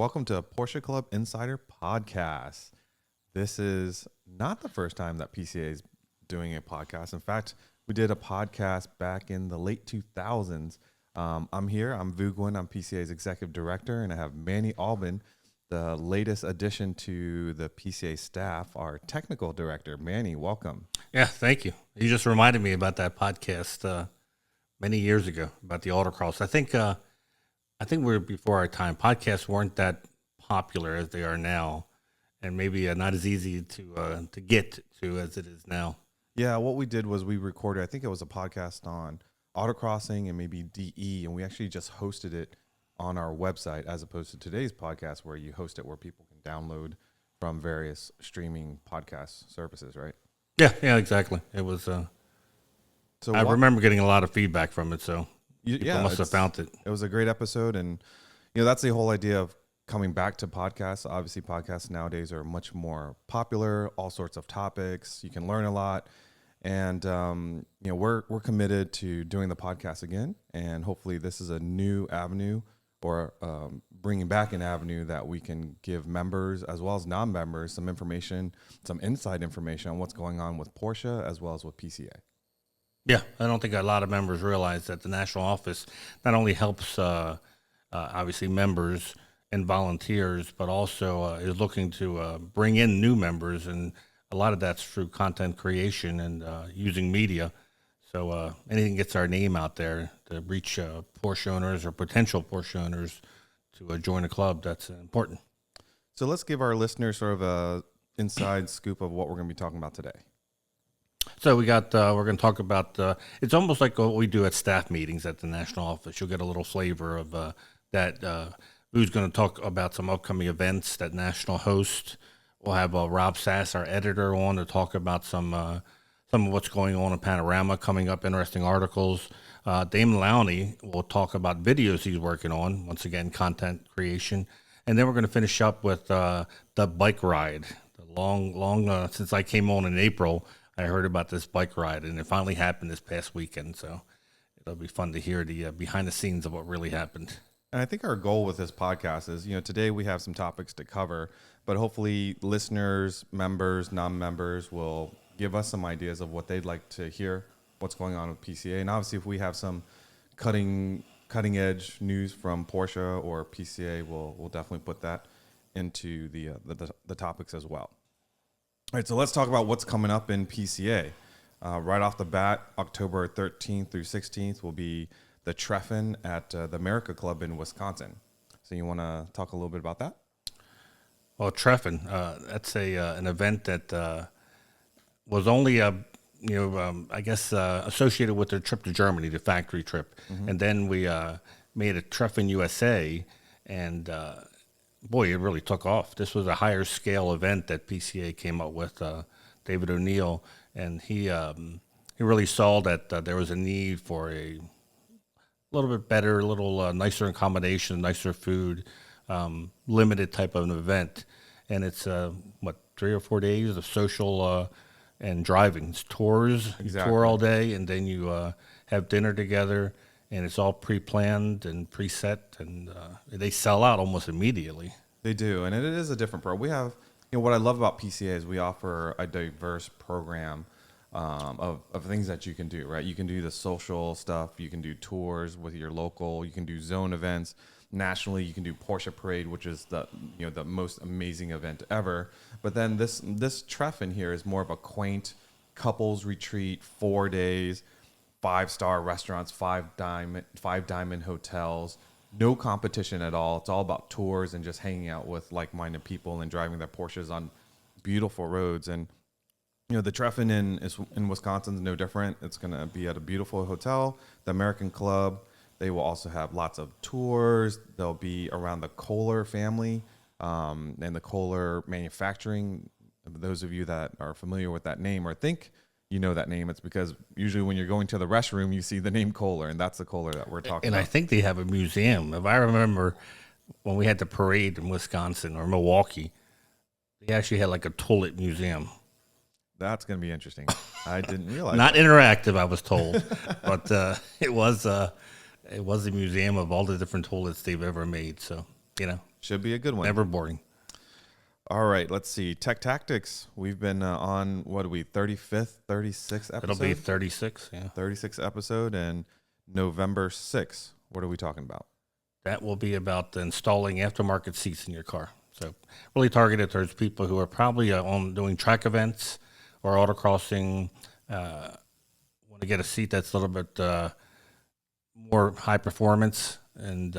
welcome to Porsche Club Insider Podcast. This is not the first time that PCA is doing a podcast. In fact, we did a podcast back in the late 2000s. I'm here. I'm Vu. I'm PCA's executive director, and I have Manny Albin, the latest addition to the PCA staff, our technical director. Manny, welcome. Yeah, thank you. You just reminded me about that podcast many years ago about the autocross. I think we're before our time. Podcasts weren't that popular as they are now, and maybe not as easy to get to as it is now. Yeah, what we did was we recorded, I think it was a podcast on autocrossing and maybe DE, and we actually just hosted it on our website as opposed to today's podcast where you host it where people can download from various streaming podcast services, right? Yeah, exactly. It was. I remember getting a lot of feedback from it, so people must have found it. It was a great episode, and that's the whole idea of coming back to podcasts. Obviously, podcasts nowadays are much more popular, all sorts of topics. You can learn a lot. And, we're committed to doing the podcast again. And hopefully this is a new avenue or bringing back an avenue that we can give members as well as non-members some information, some inside information on what's going on with Porsche as well as with PCA. Yeah, I don't think a lot of members realize that the national office not only helps, obviously, members and volunteers, but also is looking to bring in new members, and a lot of that's through content creation and using media. So anything gets our name out there to reach Porsche owners or potential Porsche owners to join the club, that's important. So let's give our listeners sort of a inside scoop of what we're going to be talking about today. So we're going to talk about, it's almost like what we do at staff meetings at the national office. You'll get a little flavor of that. Who's going to talk about some upcoming events that national host. We'll have Rob Sass, our editor, on to talk about some of what's going on in Panorama, coming up, interesting articles. Damon Lowney will talk about videos he's working on, once again, content creation. And then we're going to finish up with the bike ride. The long since I came on in April, I heard about this bike ride, and it finally happened this past weekend. So it'll be fun to hear the behind the scenes of what really happened. And I think our goal with this podcast is, today we have some topics to cover, but hopefully listeners, members, non-members will give us some ideas of what they'd like to hear, what's going on with PCA. And obviously if we have some cutting edge news from Porsche or PCA, we'll definitely put that into the topics as well. All right, so let's talk about what's coming up in PCA. Right off the bat, October 13th through 16th will be the Treffin at the America Club in Wisconsin. So you want to talk a little bit about that? Well, Treffin, that's an event that was only associated with their trip to Germany, the factory trip, and then we made a Treffin USA, and boy, it really took off. This was a higher scale event that PCA came up with. David O'Neill, and he really saw that there was a need for a little bit better, a little nicer accommodation, nicer food, limited type of an event. And it's, 3 or 4 days of social and driving. It's tours. Exactly. You tour all day, and then you have dinner together, and it's all pre-planned and preset, and they sell out almost immediately. They do, and it is a different program. We have, what I love about PCA is we offer a diverse program of things that you can do, right? You can do the social stuff. You can do tours with your local. You can do zone events. Nationally, you can do Porsche Parade, which is the most amazing event ever. But then this Treffin here is more of a quaint couples retreat, 4 days, 5-star restaurants, five diamond hotels, no competition at all. It's all about tours and just hanging out with like-minded people and driving their Porsches on beautiful roads. And the Treffin in Wisconsin is no different. It's going to be at a beautiful hotel, the American Club. They will also have lots of tours. They'll be around the Kohler family and the Kohler manufacturing. Those of you that are familiar with that name or think you know that name, it's because usually when you're going to the restroom, you see the name Kohler, and that's the Kohler that we're talking about. And I think they have a museum. If I remember when we had the parade in Wisconsin or Milwaukee, they actually had like a toilet museum. That's going to be interesting. I didn't realize. Not interactive, I was told, but it was a museum of all the different toilets they've ever made. So Should be a good one. Never boring. All right, let's see. Tech Tactics. We've been on, what are we, 35th, 36th episode? It'll be 36, yeah. 36th episode, and November 6th. What are we talking about? That will be about installing aftermarket seats in your car. So really targeted towards people who are probably on doing track events or autocrossing, want to get a seat that's a little bit more high performance and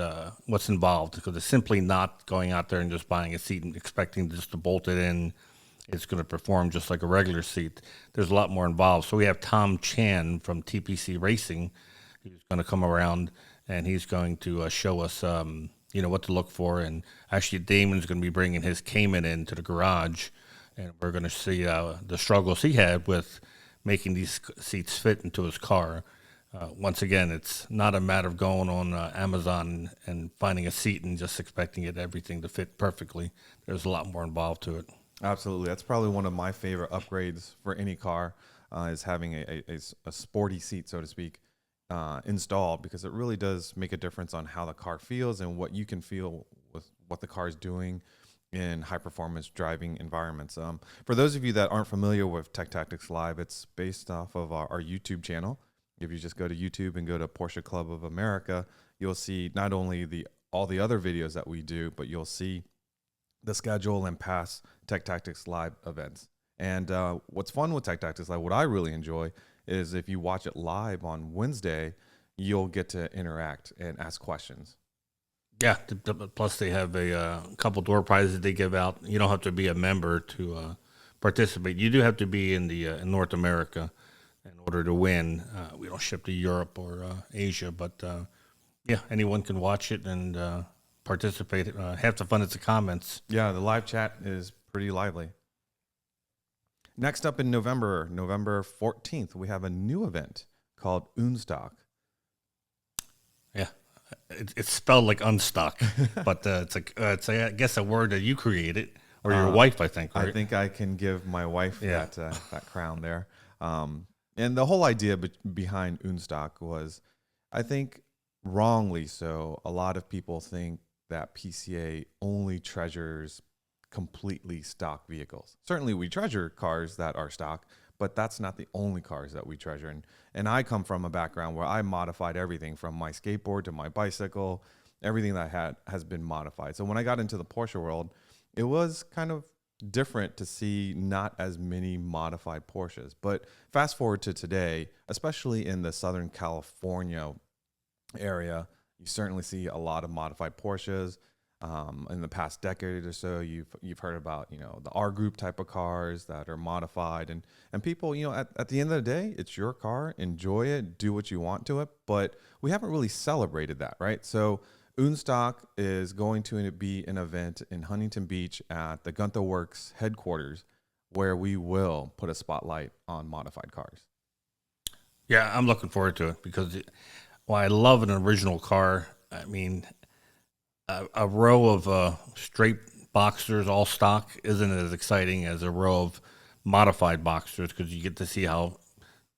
what's involved, because it's simply not going out there and just buying a seat and expecting just to bolt it in. It's going to perform just like a regular seat. There's a lot more involved. So we have Tom Chan from TPC Racing, who's going to come around, and he's going to show us, what to look for. And actually, Damon's going to be bringing his Cayman into the garage, and we're going to see the struggles he had with making these seats fit into his car. Once again, it's not a matter of going on Amazon and finding a seat and just expecting everything to fit perfectly. There's a lot more involved to it. Absolutely. That's probably one of my favorite upgrades for any car, is having a sporty seat, so to speak, installed, because it really does make a difference on how the car feels and what you can feel with what the car is doing in high performance driving environments. For those of you that aren't familiar with Tech Tactics Live, it's based off of our YouTube channel. If you just go to YouTube and go to Porsche Club of America, you'll see not only all the other videos that we do, but you'll see the schedule and past Tech Tactics Live events. And what's fun with Tech Tactics Live, what I really enjoy, is if you watch it live on Wednesday, you'll get to interact and ask questions. Yeah, plus they have a couple door prizes they give out. You don't have to be a member to participate. You do have to be in North America in order to win. We don't ship to Europe or Asia, but anyone can watch it and participate. Half the fun is the comments. Yeah, the live chat is pretty lively. Next up in November 14th, we have a new event called Unstock. Yeah, it's spelled like unstock, but it's I guess a word that you created, or your wife, I think. Right? I think I can give my wife that crown there. And the whole idea behind Unstock was, I think wrongly so, a lot of people think that PCA only treasures completely stock vehicles. Certainly we treasure cars that are stock, but that's not the only cars that we treasure. And I come from a background where I modified everything from my skateboard to my bicycle. Everything that I had has been modified. So when I got into the Porsche world, it was kind of different to see not as many modified Porsches. But fast forward to today, especially in the Southern California area, you certainly see a lot of modified Porsches. In the past decade or so, you've heard about the R group type of cars that are modified, and people, at the end of the day, it's your car, enjoy it, do what you want to it. But we haven't really celebrated that, right? So Unstock is going to be an event in Huntington Beach at the Gunther Works headquarters, where we will put a spotlight on modified cars. Yeah, I'm looking forward to it because I love an original car. I mean, a row of straight Boxsters, all stock, isn't as exciting as a row of modified Boxsters, because you get to see how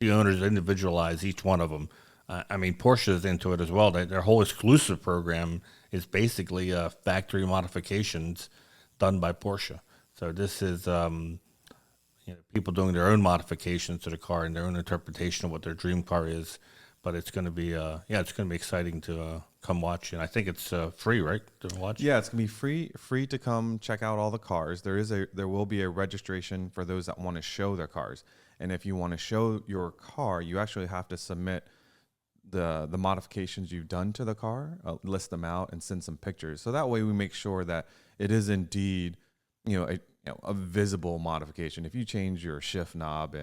the owners individualize each one of them. I mean, Porsche is into it as well. Their whole exclusive program is basically factory modifications done by Porsche. So this is people doing their own modifications to the car and their own interpretation of what their dream car is. But it's going to be it's going to be exciting to come watch, and I think it's free, right, to watch? Yeah, it's going to be free to come check out all the cars. There will be a registration for those that want to show their cars, and if you want to show your car, you actually have to submit the modifications you've done to the car, list them out, and send some pictures. So that way, we make sure that it is indeed a visible modification. If you change your shift knob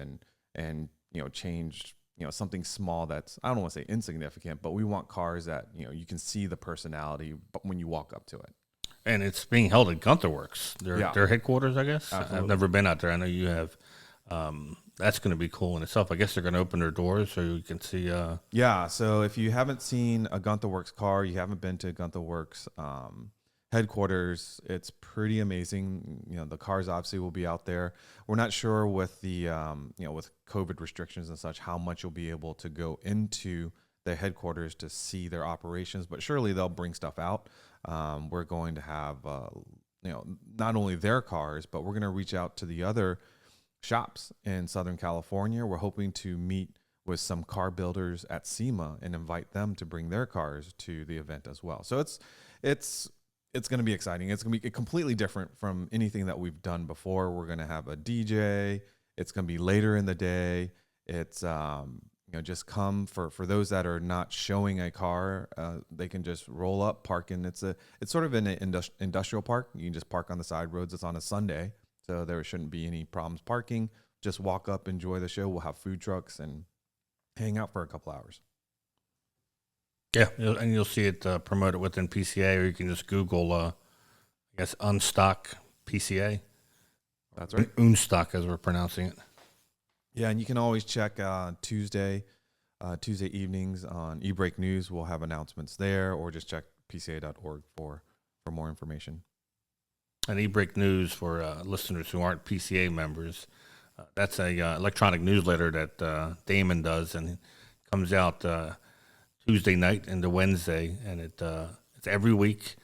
and changed something small that's, I don't want to say insignificant, but we want cars that, you can see the personality but when you walk up to it. And it's being held at Gunther Works, their headquarters, I guess. Absolutely. I've never been out there. I know you have. That's going to be cool in itself. I guess they're going to open their doors so you can see. Yeah, so if you haven't seen a Gunther Works car, you haven't been to Gunther Works headquarters, it's pretty amazing. The cars obviously will be out there. We're not sure with the with COVID restrictions and such how much you'll be able to go into the headquarters to see their operations, but surely they'll bring stuff out. We're going to have, not only their cars, but we're going to reach out to the other shops in Southern California. We're hoping to meet with some car builders at SEMA and invite them to bring their cars to the event as well. So it's going to be exciting. It's going to be completely different from anything that we've done before. We're going to have a DJ. It's going to be later in the day. It's just come for those that are not showing a car. They can just roll up, park in. It's sort of in an industrial park. You can just park on the side roads. It's on a Sunday, so there shouldn't be any problems parking. Just walk up, enjoy the show. We'll have food trucks and hang out for a couple hours. Yeah, and you'll see it promoted within PCA, or you can just Google, I guess, Unstock PCA. That's right. Unstock, as we're pronouncing it. Yeah, and you can always check Tuesday evenings on eBreak News. We'll have announcements there, or just check pca.org for more information. And eBreak News, for listeners who aren't PCA members, that's a electronic newsletter that Damon does, and it comes out Tuesday night into Wednesday, and it's every week,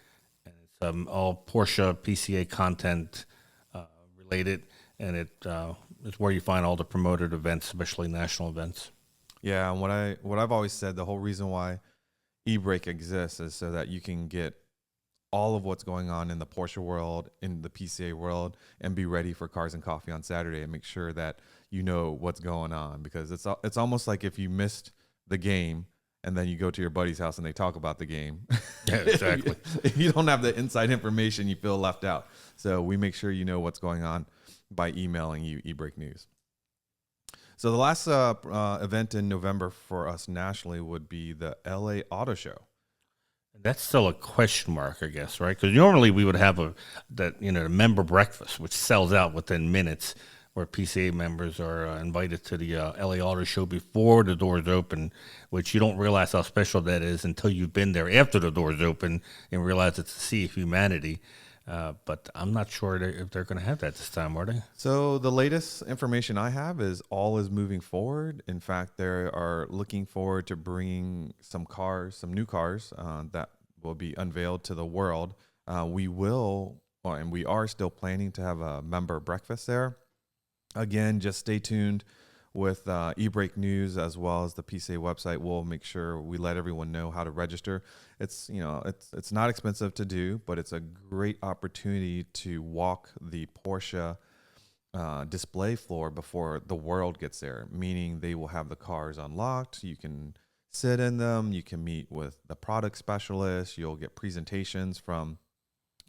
and it's all Porsche PCA content related, and it's where you find all the promoted events, especially national events. Yeah, and what I've always said, the whole reason why eBreak exists is so that you can get all of what's going on in the Porsche world, in the PCA world, and be ready for Cars and Coffee on Saturday, and make sure that you know what's going on, because it's almost like if you missed the game and then you go to your buddy's house and they talk about the game. Yeah, exactly. If you don't have the inside information, you feel left out. So we make sure you know what's going on by emailing you eBreak News. So the last event in November for us nationally would be the LA Auto Show. That's still a question mark, I guess, right? Because normally we would have the member breakfast, which sells out within minutes, where PCA members are invited to the LA Auto Show before the doors open, which you don't realize how special that is until you've been there after the doors open and realize it's a sea of humanity. But I'm not sure if they're going to have that this time, are they? So the latest information I have is all is moving forward. In fact, they are looking forward to bringing some new cars that will be unveiled to the world. And we are still planning to have a member breakfast there. Again, just stay tuned with eBreak News as well as the PCA website. We'll make sure we let everyone know how to register. It's not expensive to do, but it's a great opportunity to walk the Porsche display floor before the world gets there, meaning they will have the cars unlocked. You can sit in them. You can meet with the product specialists. You'll get presentations from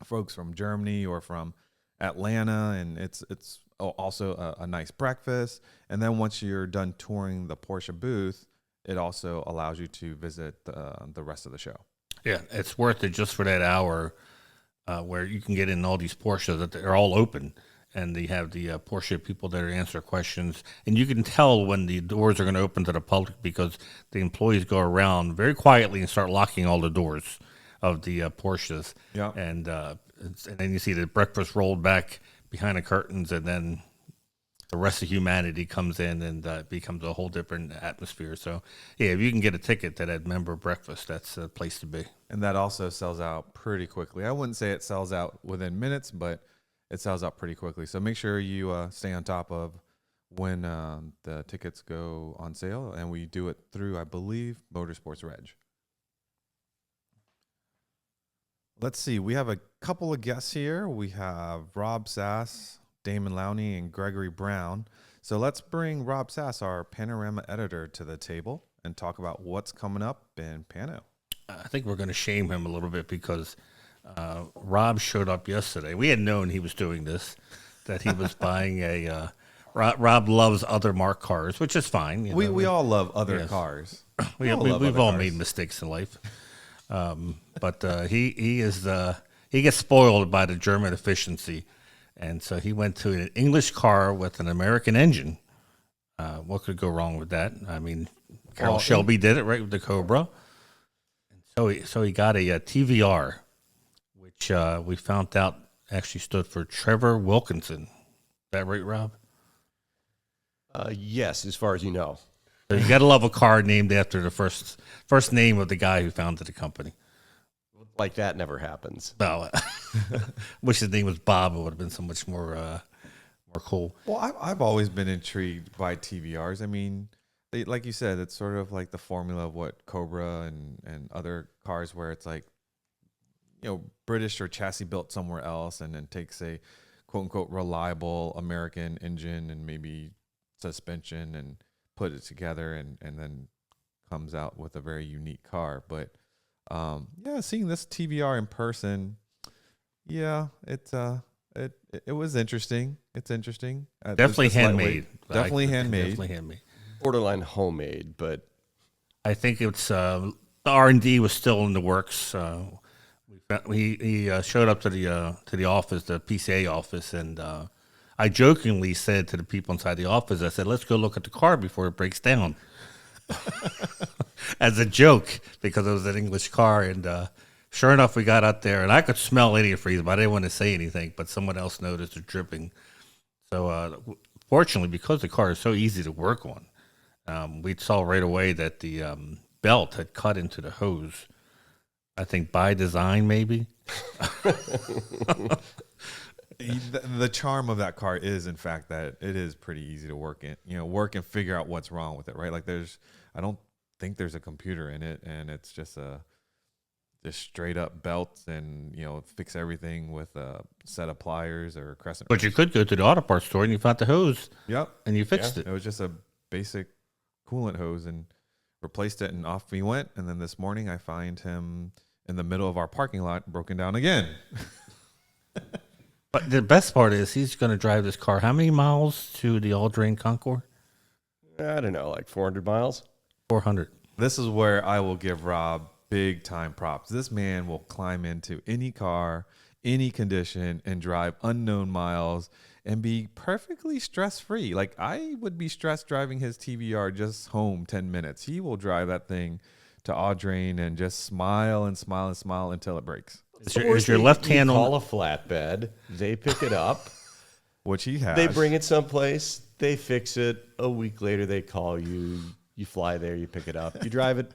folks from Germany or from Atlanta, and it's also a nice breakfast. And then once you're done touring the Porsche booth, it also allows you to visit the rest of the show. Yeah, it's worth it just for that hour where you can get in all these Porsches that they're all open, and they have the Porsche people there to answer questions. And you can tell when the doors are going to open to the public because the employees go around very quietly and start locking all the doors of the Porsches. Yeah. And then you see the breakfast rolled back behind the curtains, and then the rest of humanity comes in, and it becomes a whole different atmosphere. So, yeah, if you can get a ticket to that member breakfast, that's the place to be. And that also sells out pretty quickly. I wouldn't say it sells out within minutes, but it sells out pretty quickly. So make sure you stay on top of when the tickets go on sale, and we do it through, I believe, Motorsports Reg. Let's see. We have a couple of guests here. We have Rob Sass, Damon Lowney, and Gregory Brown. So let's bring Rob Sass, our Panorama editor, to the table and talk about what's coming up in Pano. I think we're going to shame him a little bit because Rob showed up yesterday. We had known he was doing this, that he was buying a Rob loves other mark cars, which is fine. We all love other cars. We've all made mistakes in life. But he gets spoiled by the German efficiency, and so he went to an English car with an American engine. What could go wrong with that? I mean, Carroll Shelby did it right with the Cobra, and so he got a TVR, which we found out actually stood for Trevor Wilkinson. Is that right, Rob? Yes, as far as you know. So you got to love a car named after the first name of the guy who founded the company. Like that never happens. No, wish his name was Bob. It would have been so much more cool. Well, I've always been intrigued by TVRs. I mean, like you said, it's sort of like the formula of what Cobra and other cars where it's like, British or chassis built somewhere else and then takes a quote unquote reliable American engine and maybe suspension and put it together and then comes out with a very unique car. But seeing this TVR in person, it was interesting. It's interesting. Definitely handmade. Definitely handmade. Definitely handmade. Borderline homemade, but I think it's the R&D was still in the works. He showed up to the office, the PCA office, and I jokingly said to the people inside the office, I said, "Let's go look at the car before it breaks down," as a joke because it was an English car. And sure enough, we got out there, and I could smell antifreeze, but I didn't want to say anything. But someone else noticed it dripping. So fortunately, because the car is so easy to work on, we saw right away that the belt had cut into the hose. I think by design, maybe. The charm of that car is, in fact, that it is pretty easy to work and figure out what's wrong with it, right? Like I don't think there's a computer in it, and it's just straight up belts and, fix everything with a set of pliers or crescent. But you could go to the auto parts store and you found the hose. Yep. And you fixed it. It was just a basic coolant hose and replaced it, and off we went. And then this morning I find him in the middle of our parking lot, broken down again. But the best part is he's going to drive this car how many miles to the all-drain Concours? I don't know, like 400 miles? 400. This is where I will give Rob big time props. This man will climb into any car, any condition, and drive unknown miles and be perfectly stress-free. Like, I would be stressed driving his TVR just home 10 minutes. He will drive that thing to Audrain and just smile and smile and smile until it breaks. Is your left hand you on? call a flatbed, they pick it up, Which he has. they bring it someplace, they fix it. A week later, they call you. You fly there, you pick it up, you drive it.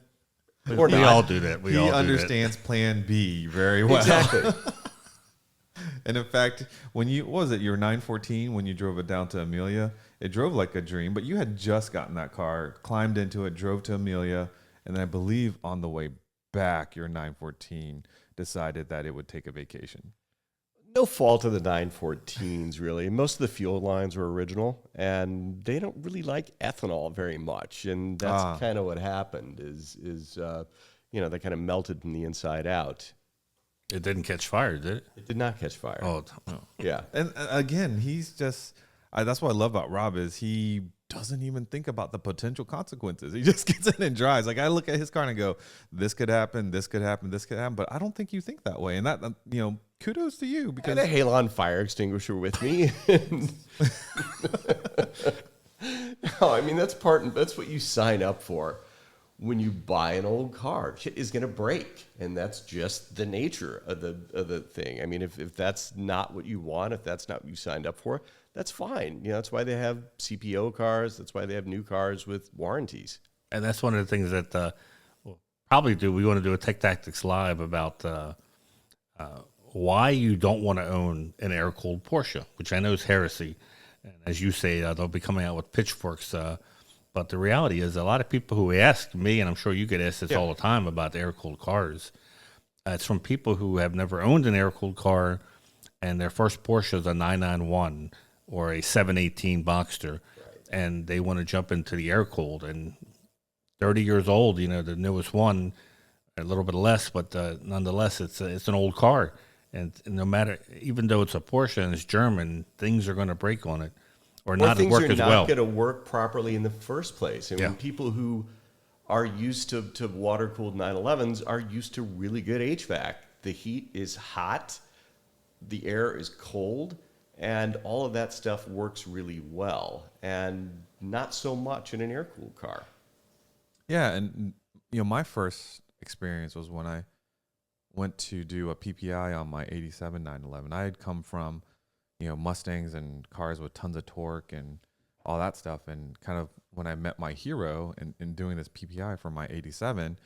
Or We not. all do that. He understands Plan B very well. Exactly. And in fact, when what was it, your 914, when you drove it down to Amelia, it drove like a dream, but you had just gotten that car, climbed into it, drove to Amelia, and I believe on the way back, your 914 decided that it would take a vacation. No fault of the 914s, really. Most of the fuel lines were original, and they don't really like ethanol very much. And that's kind of what happened is they kind of melted from the inside out. It didn't catch fire, did it? It did not catch fire. Oh, no. Yeah. And again, he's just, that's what I love about Rob is he doesn't even think about the potential consequences. He just gets in and drives. Like, I look at his car and I go, this could happen, this could happen, this could happen. But I don't think you think that way. And that, kudos to you. I Because had a Halon fire extinguisher with me. No, I mean, that's what you sign up for when you buy an old car. Shit is going to break, and that's just the nature of the thing. I mean, if that's not what you want, if that's not what you signed up for, that's fine. That's why they have CPO cars. That's why they have new cars with warranties. And that's one of the things that we'll probably do. We want to do a Tech Tactics Live about why you don't want to own an air-cooled Porsche, which I know is heresy. And as you say, they'll be coming out with pitchforks. But the reality is a lot of people who ask me, and I'm sure you get asked this all the time about air-cooled cars, it's from people who have never owned an air-cooled car, and their first Porsche is a 991 or a 718 Boxster, and they want to jump into the air-cooled. And 30 years old, the newest one, a little bit less, but nonetheless, it's an old car. And no matter, even though it's a Porsche and it's German, things are going to break on it or not work as well. Things are not going to work properly in the first place. And when people who are used to water-cooled 911s are used to really good HVAC. The heat is hot, the air is cold, and all of that stuff works really well. And not so much in an air-cooled car. yeah, and my first experience was when I went to do a PPI on my 87 911. I had come from, Mustangs and cars with tons of torque and all that stuff. And kind of when I met my hero in doing this PPI for my 87,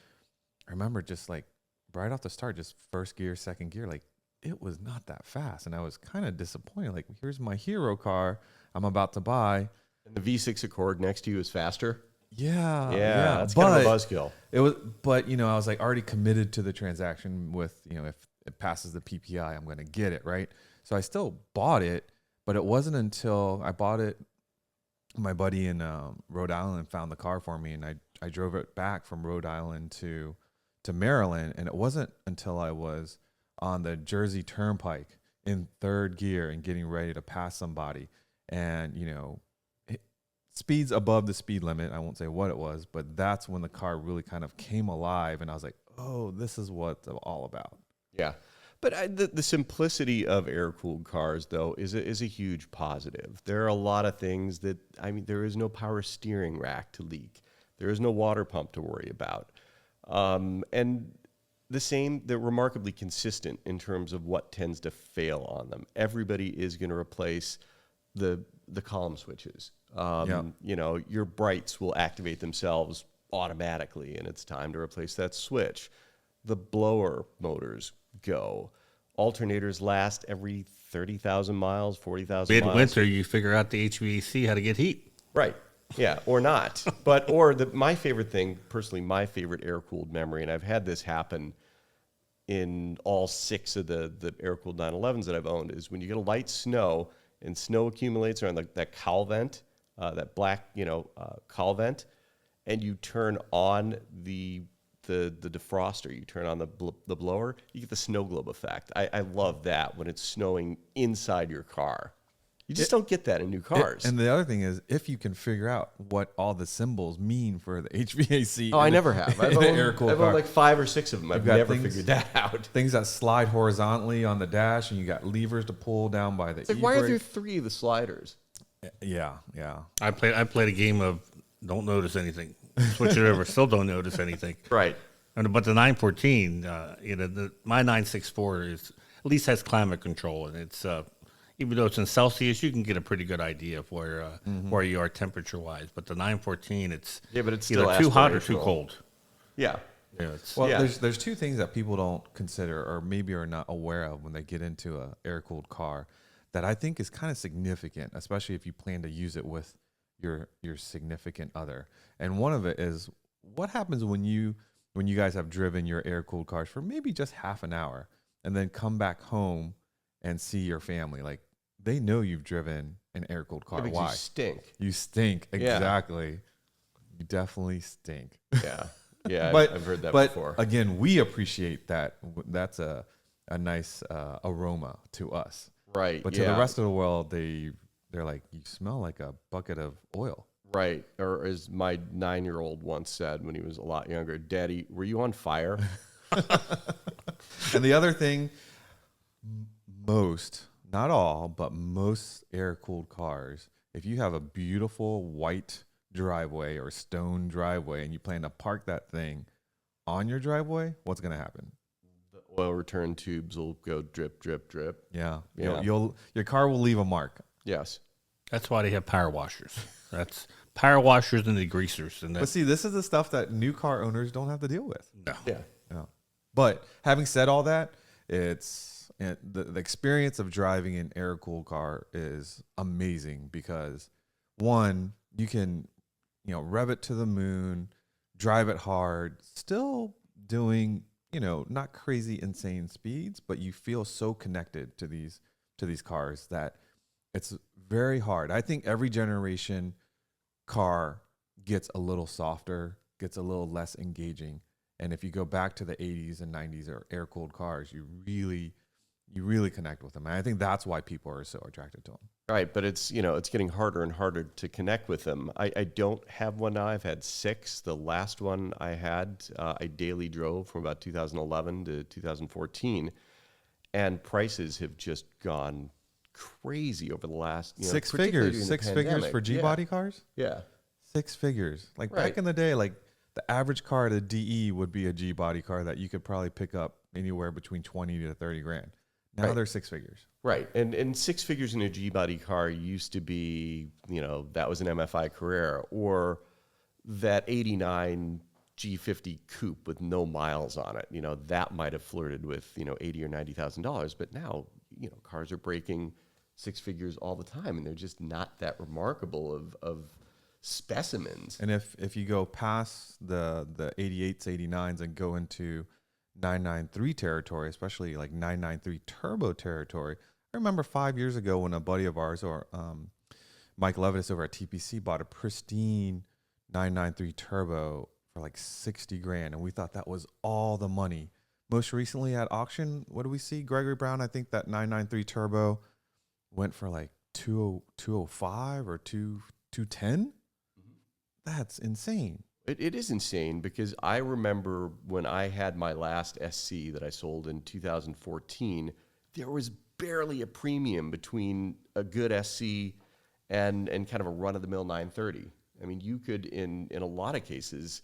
I remember just like right off the start, just first gear, second gear, like it was not that fast. And I was kind of disappointed. Like, here's my hero car I'm about to buy. And the V6 Accord next to you is faster. Yeah. Yeah, that's kind of a buzzkill. It was, but you know, I was like already committed to the transaction with, you know, if it passes the PPI, I'm going to get it. Right. So I still bought it, but it wasn't until I bought it. My buddy in Rhode Island found the car for me, and I drove it back from Rhode Island to Maryland. And it wasn't until I was on the Jersey Turnpike in third gear and getting ready to pass somebody, and, you know, speeds above the speed limit. I won't say what it was, but that's when the car really kind of came alive, and I was like, oh, this is what it's all about. Yeah. But the simplicity of air-cooled cars, though, is a huge positive. There are a lot of things that, I mean, there is no power steering rack to leak. There is no water pump to worry about. And they're remarkably consistent in terms of what tends to fail on them. Everybody is going to replace the column switches. You know, your brights will activate themselves automatically, and it's time to replace that switch. The blower motors go. Alternators last every 30,000 miles, 40,000 miles. Midwinter, you figure out the HVAC how to get heat. Right. Yeah, or not. My favorite thing, personally, my favorite air-cooled memory, and I've had this happen in all 6 of the air-cooled 911s that I've owned, is when you get a light snow and snow accumulates around that cowl vent, that black, cowl vent, and you turn on the defroster, you turn on the blower, you get the snow globe effect. I love that when it's snowing inside your car. You just don't get that in new cars. And the other thing is, if you can figure out what all the symbols mean for the HVAC. Oh, I never have. I've owned like 5 or 6 of them. I've never figured that out. Things that slide horizontally on the dash, and you got levers to pull down by the why are there 3 of the sliders? Yeah. I played a game of don't notice anything. Switch it over, still don't notice anything. Right. But the 914, my 964 at least has climate control, and it's even though it's in Celsius, you can get a pretty good idea of where you are temperature wise. But the 914, it's but it's still either too hot or too cold. Yeah. There's 2 things that people don't consider or maybe are not aware of when they get into a air-cooled car that I think is kind of significant, especially if you plan to use it with your significant other. And one of it is, what happens when you guys have driven your air-cooled cars for maybe just half an hour and then come back home and see your family? Like, they know you've driven an air-cooled car. Why? You stink. You stink. Exactly. Yeah. You definitely stink. Yeah. Yeah, I've heard that before. But again, we appreciate that. That's a nice aroma to us. Right. But to the rest of the world, they're like, you smell like a bucket of oil. Right. Or as my 9-year-old once said when he was a lot younger, Daddy, were you on fire? And the other thing, not all, but most air-cooled cars, if you have a beautiful white driveway or stone driveway and you plan to park that thing on your driveway, what's going to happen? The oil return tubes will go drip, drip, drip. Yeah. Your car will leave a mark. Yes. That's why they have power washers. That's power washers and degreasers. But see, this is the stuff that new car owners don't have to deal with. No. Yeah. But having said all that, the experience of driving an air-cooled car is amazing because, one, you can, rev it to the moon, drive it hard, still doing, not crazy insane speeds, but you feel so connected to these cars that it's very hard. I think every generation car gets a little softer, gets a little less engaging. And if you go back to the 80s and 90s or air-cooled cars, you really connect with them. And I think that's why people are so attracted to them. Right, but it's getting harder and harder to connect with them. I don't have one now. I've had 6. The last one I had, I daily drove from about 2011 to 2014, and prices have just gone crazy over the last 6 figures. 6 figures for G-body cars? Yeah. 6 figures. Back in the day, the average car at a DE would be a G-body car that you could probably pick up anywhere between 20 to 30 grand. Now Right. they're six figures. Right. And six figures in a G-body car used to be, that was an MFI Carrera, or that 89 G50 coupe with no miles on it. That might have flirted with, 80 or $90,000, but now, cars are breaking six figures all the time, and they're just not that remarkable of specimens. And if you go past the 88s, 89s and go into 993 territory, especially like 993 turbo territory. I remember 5 years ago when a buddy of ours, or Mike Levitas over at TPC, bought a pristine 993 turbo for like 60 grand. And we thought that was all the money. Most recently at auction, what do we see? Gregory Brown, I think that 993 turbo went for like 205 or 210. That's insane. It is insane, because I remember when I had my last SC that I sold in 2014, there was barely a premium between a good SC and kind of a run-of-the-mill 930. I mean, you could, in a lot of cases,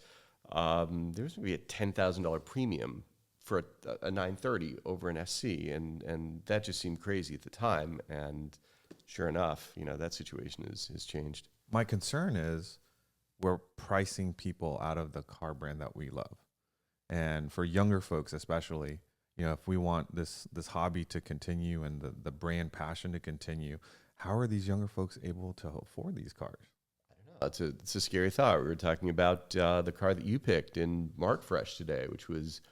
there's maybe a $10,000 premium for a 930 over an SC, and that just seemed crazy at the time. And sure enough, that situation has changed. My concern is we're pricing people out of the car brand that we love. And for younger folks especially, if we want this hobby to continue and the brand passion to continue, how are these younger folks able to afford these cars? It's a scary thought. We were talking about the car that you picked in Mark Fresh today, which was,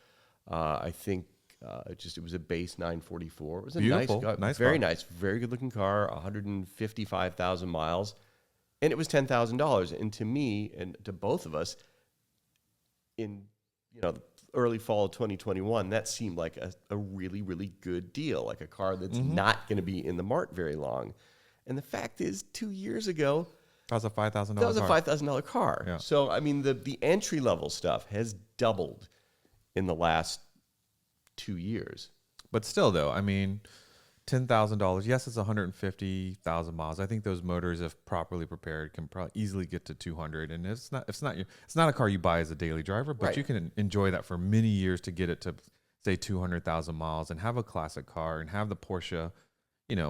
I think, it was a base 944. It was a Beautiful, nice car, nice very car. nice, very good looking car, 155,000 miles, and it was $10,000. And to me, and to both of us, in the early fall of 2021, that seemed like a really, really good deal, like a car that's not going to be in the mart very long. And the fact is, 2 years ago, That was a $5,000 that was a car. $5,000 car. Yeah. So, I mean, the entry level stuff has doubled in the last 2 years. But still, though, I mean, $10,000. Yes, it's 150,000 miles. I think those motors, if properly prepared, can probably easily get to 200. And it's not a car you buy as a daily driver, but Right. you can enjoy that for many years to get it to say 200,000 miles and have a classic car and have the Porsche,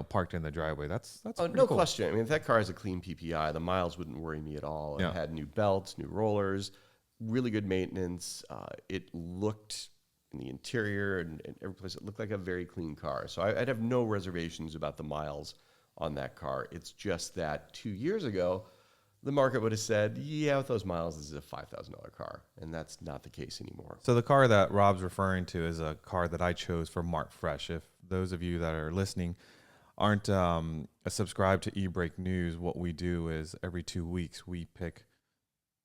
parked in the driveway. That's Oh, pretty no cool. question. I mean, if that car has a clean PPI, the miles wouldn't worry me at all. Yeah. It had new belts, new rollers, really good maintenance. It looked, in the interior and every place, it looked like a very clean car. So I'd have no reservations about the miles on that car. It's just that 2 years ago, the market would have said, yeah, with those miles, this is a $5,000 car. And that's not the case anymore. So the car that Rob's referring to is a car that I chose for Mark Fresh. If those of you that are listening aren't subscribed to eBreak News, what we do is every 2 weeks we pick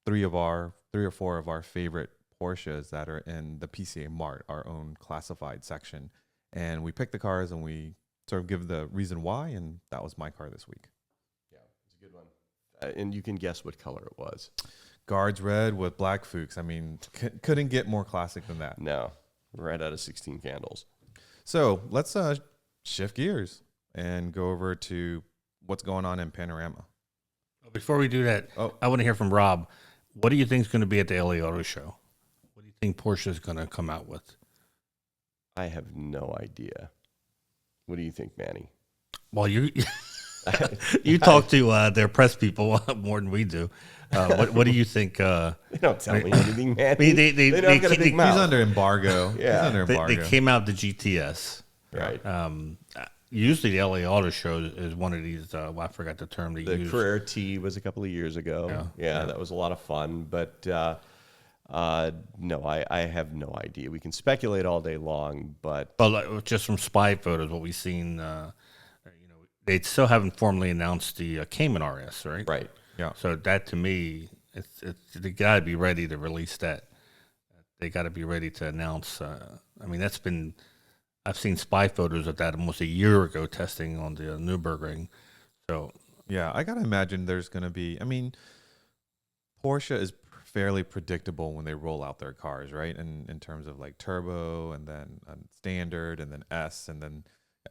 three or four of our favorite Porsches that are in the PCA Mart, our own classified section, and we pick the cars and we sort of give the reason why. And that was my car this week. Yeah, it's a good one. And you can guess what color it was. Guards red with black Fuchs. I mean, couldn't get more classic than that. No, right out of 16 Candles. So let's shift gears and go over to what's going on in Panorama. Before we do that, Oh. I want to hear from Rob. What do you think is going to be at the LA Auto Show? What do you think Porsche is going to come out with? I have no idea. What do you think, Manny? Well, you talk to their press people more than we do. What do you think? They don't tell me anything, Manny. I mean, they know I've got a big mouth. He's under embargo. Yeah. He's under They embargo. came out the GTS. Right. Usually, the LA Auto Show is one of these. I forgot the term they The use. Carrera T was a couple of years ago. Yeah, that was a lot of fun. But no, I have no idea. We can speculate all day long, but But just from spy photos, what we've seen, they still haven't formally announced the Cayman RS, right? right. Yeah. So that to me, they got to be ready to release that. They got to be ready to announce. I mean, I've seen spy photos of that almost a year ago testing on the Nürburgring. So Yeah, I gotta imagine there's gonna be. I mean, Porsche is fairly predictable when they roll out their cars, right? And in terms of like turbo, and then standard, and then S, and then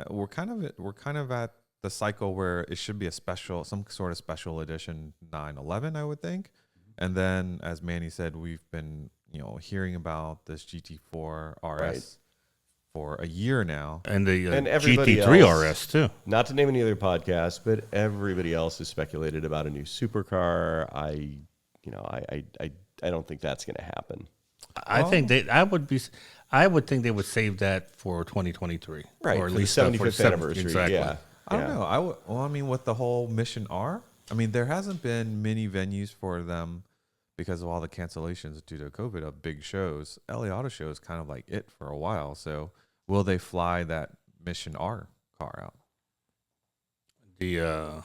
we're kind of at the cycle where it should be some sort of special edition 911, I would think. And then, as Manny said, we've been hearing about this GT4 RS. Right. for a year now. And the And everybody GT3 else, RS too. Not to name any other podcast, but everybody else has speculated about a new supercar. I don't think that's going to happen. I think I would think they would save that for 2023, Right, or at for least the for 75th anniversary. Exactly. Yeah. I don't know. I mean, with the whole Mission R, I mean, there hasn't been many venues for them because of all the cancellations due to COVID of big shows. LA Auto Show is kind of like it for a while. So will they fly that Mission R car out? The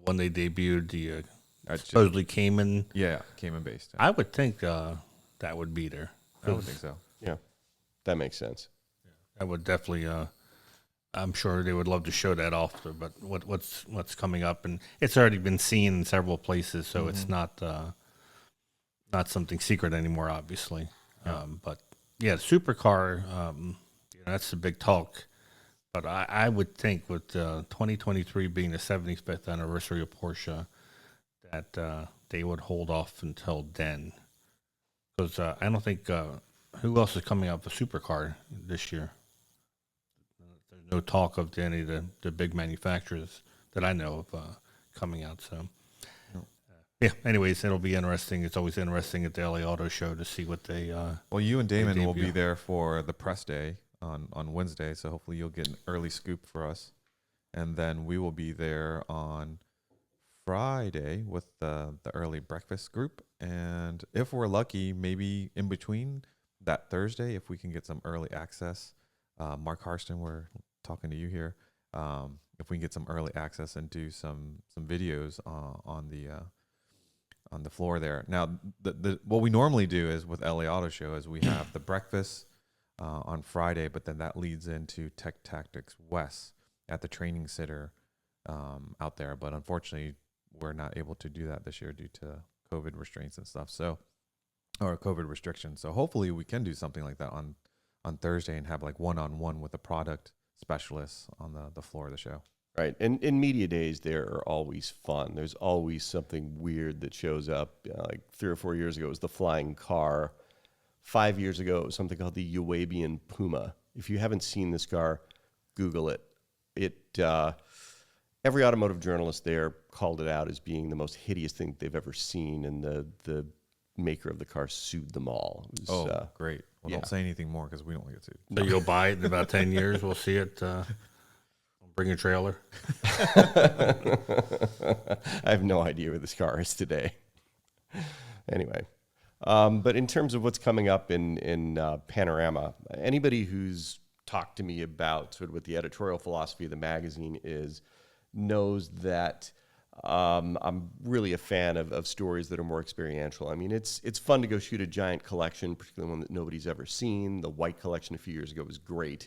one they debuted, the That's supposedly Cayman. Yeah, Cayman based. I would think that would be there. I would think so. Yeah, that makes sense. I would definitely. I'm sure they would love to show that off. But what's coming up, and it's already been seen in several places, so it's not something secret anymore, obviously. Yeah. But yeah, the supercar, that's the big talk. But I would think with 2023 being the 75th anniversary of Porsche, that they would hold off until then. Because I don't think who else is coming out with a supercar this year. There's no talk of any of the big manufacturers that I know of coming out. So, yeah. Anyways, it'll be interesting. It's always interesting at the LA Auto Show to see what they. Well, you and Damon will be debut. there for the press day on Wednesday, so hopefully you'll get an early scoop for us, and then we will be there on Friday with the early breakfast group, and if we're lucky, maybe in between that Thursday, if we can get some early access. Mark Harston, we're talking to you here. If we can get some early access and do some videos on the floor there. Now, what we normally do is with LA Auto Show is we have the breakfast on Friday, but then that leads into Tech Tactics West at the training center out there. But unfortunately, we're not able to do that this year due to COVID restraints and stuff. Or COVID restrictions. So hopefully we can do something like that on Thursday and have like one-on-one with a product specialist on the floor of the show. Right. And in media days, they are always fun. There's always something weird that shows up. Like 3 or 4 years ago, it was the flying car. 5 years ago, it was something called the Uabian Puma. If you haven't seen this car, Google it. Every automotive journalist there called it out as being the most hideous thing they've ever seen, and the maker of the car sued them all. It was, Great. Well, yeah. don't say anything more because we don't get sued. So you'll buy it in about 10 years. We'll see it. Bring a trailer. I have no idea where this car is today. Anyway, but in terms of what's coming up in Panorama, anybody who's talked to me about sort of what the editorial philosophy of the magazine is knows that I'm really a fan of stories that are more experiential. I mean, it's fun to go shoot a giant collection, particularly one that nobody's ever seen. The White collection a few years ago was great.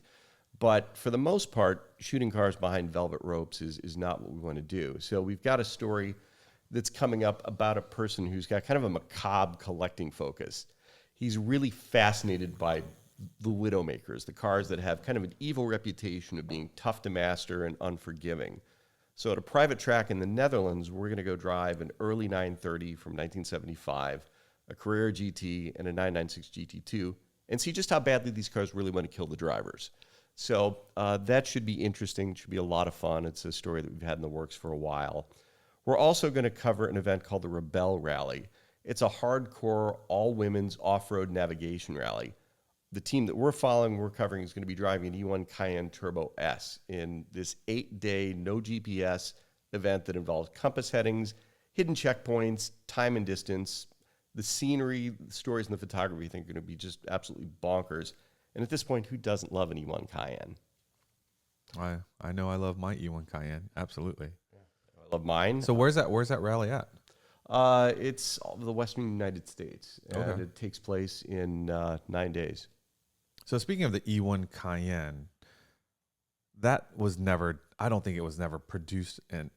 But for the most part, shooting cars behind velvet ropes is not what we want to do. So we've got a story that's coming up about a person who's got kind of a macabre collecting focus. He's really fascinated by the Widowmakers, the cars that have kind of an evil reputation of being tough to master and unforgiving. So at a private track in the Netherlands, we're going to go drive an early 930 from 1975, a Carrera GT, and a 996 GT2, and see just how badly these cars really want to kill the drivers. So that should be interesting. It should be a lot of fun. It's a story that we've had in the works for a while. We're also going to cover an event called the Rebel Rally. It's a hardcore, all-women's off-road navigation rally. The team that we're covering is going to be driving an E1 Cayenne Turbo S in this 8-day, no GPS event that involves compass headings, hidden checkpoints, time and distance. The scenery, the stories, and the photography, I think, are going to be just absolutely bonkers. And at this point, who doesn't love an E1 Cayenne? I know I love my E1 Cayenne. Absolutely. I love mine. So where's that rally at? It's all over the Western United States, and Okay. it takes place in 9 days. So speaking of the E1 Cayenne, that was never, I don't think it was never produced and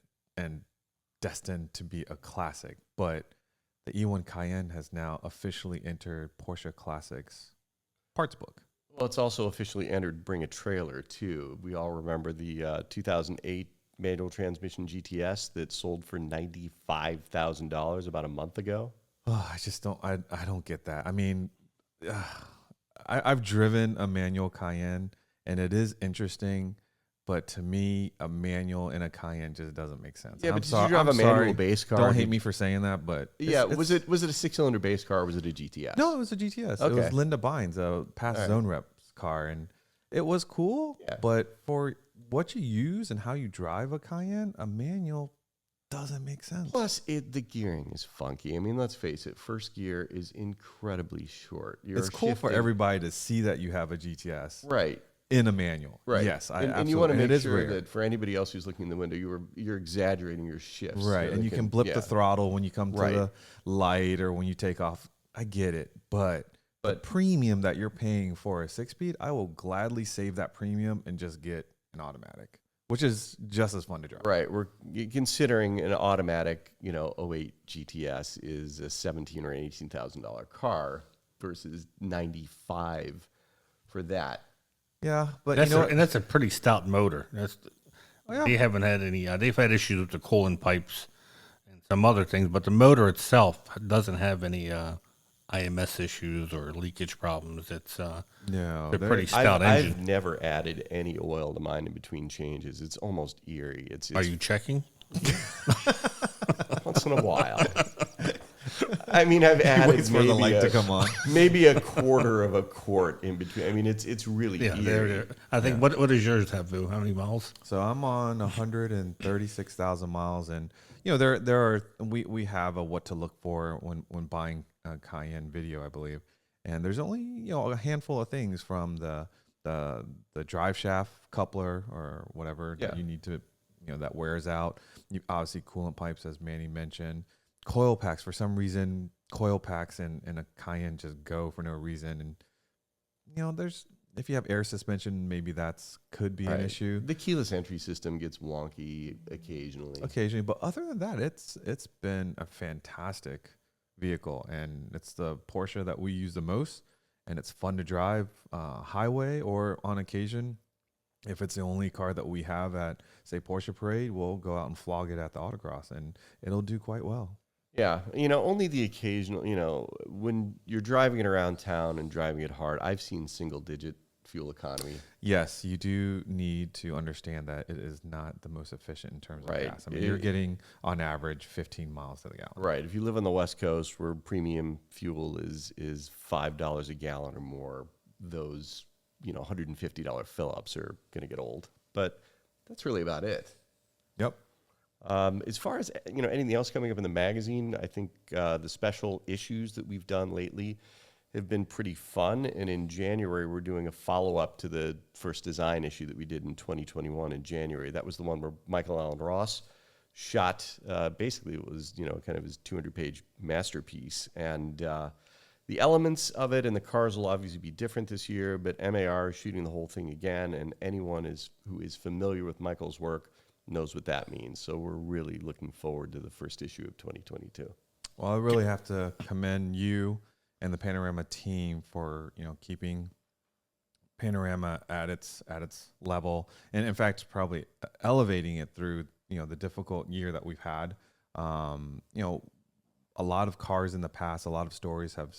destined to be a classic, but the E1 Cayenne has now officially entered Porsche Classics parts book. Well, it's also officially entered Bring a Trailer, too. We all remember the 2008 manual transmission GTS that sold for $95,000 about a month ago. Oh, I just don't get that. I mean, I've driven a manual Cayenne and it is interesting. But to me, a manual in a Cayenne just doesn't make sense. Yeah, I'm but did sorry, you drive I'm a manual sorry. base car? Don't hate me for saying that, but Yeah, was it a 6-cylinder base car or was it a GTS? No, it was a GTS. It Okay. was Linda Bynes, a past Zone Rep's car, and it was cool. Yeah. But for what you use and how you drive a Cayenne, a manual doesn't make sense. Plus, the gearing is funky. I mean, let's face it, first gear is incredibly short. It's cool for everybody to see that you have a GTS right in a manual. Right. Yes, I and you want to absolutely- make it is sure rare. that for anybody else who's looking in the window, you're exaggerating your shifts. Right, so and they you can blip yeah. the throttle when you come to Right. the light or when you take off. I get it, but the premium that you're paying for a 6-speed, I will gladly save that premium and just get an automatic, which is just as fun to drive. Right. We're considering an automatic, 08 GTS is a $17,000 or $18,000 car versus 95 for that. Yeah, but That's you know, what? and that's a pretty stout motor. yeah. They haven't had any. They've had issues with the coolant pipes and some other things, but the motor itself doesn't have any IMS issues or leakage problems. It's no, they're they're- pretty stout engine. I've never added any oil to mine in between changes. It's almost eerie. It's Are you checking? once in a while. I mean, I've added waits for the light to come on. maybe a quarter of a quart in between. I mean, it's really Yeah, eerie. they're. I think. What does yours have, Vu? How many miles? So I'm on 136,000 miles, and there are we have a what to look for when buying a Cayenne video, I believe, and there's only a handful of things from the drive shaft coupler or whatever that Yeah. you need to that wears out. You obviously coolant pipes, as Manny mentioned, coil packs. For some reason, coil packs in a Cayenne just go for no reason, and there's. If you have air suspension, maybe could be an issue. The keyless entry system gets wonky occasionally. But other than that, it's been a fantastic vehicle, and it's the Porsche that we use the most, and it's fun to drive highway or on occasion. If it's the only car that we have at, say, Porsche Parade, we'll go out and flog it at the autocross, and it'll do quite well. Yeah, only the occasional, when you're driving it around town and driving it hard, I've seen single-digit fuel economy. Yes, you do need to understand that it is not the most efficient in terms of Right. gas. I mean, you're getting, on average, 15 miles to the gallon. Right. If you live on the West Coast where premium fuel is $5 a gallon or more, those, $150 fill-ups are going to get old. But that's really about it. Yep. As far as anything else coming up in the magazine, I think the special issues that we've done lately have been pretty fun. And in January, we're doing a follow-up to the first design issue that we did in 2021 in January. That was the one where Michael Allen Ross shot, basically it was, kind of his 200-page masterpiece. And the elements of it and the cars will obviously be different this year, but MAR is shooting the whole thing again, and anyone who is familiar with Michael's work knows what that means. So we're really looking forward to the first issue of 2022. Well, I really have to commend you and the Panorama team for keeping Panorama at its level, and in fact probably elevating it through the difficult year that we've had. A lot of cars in the past, a lot of stories have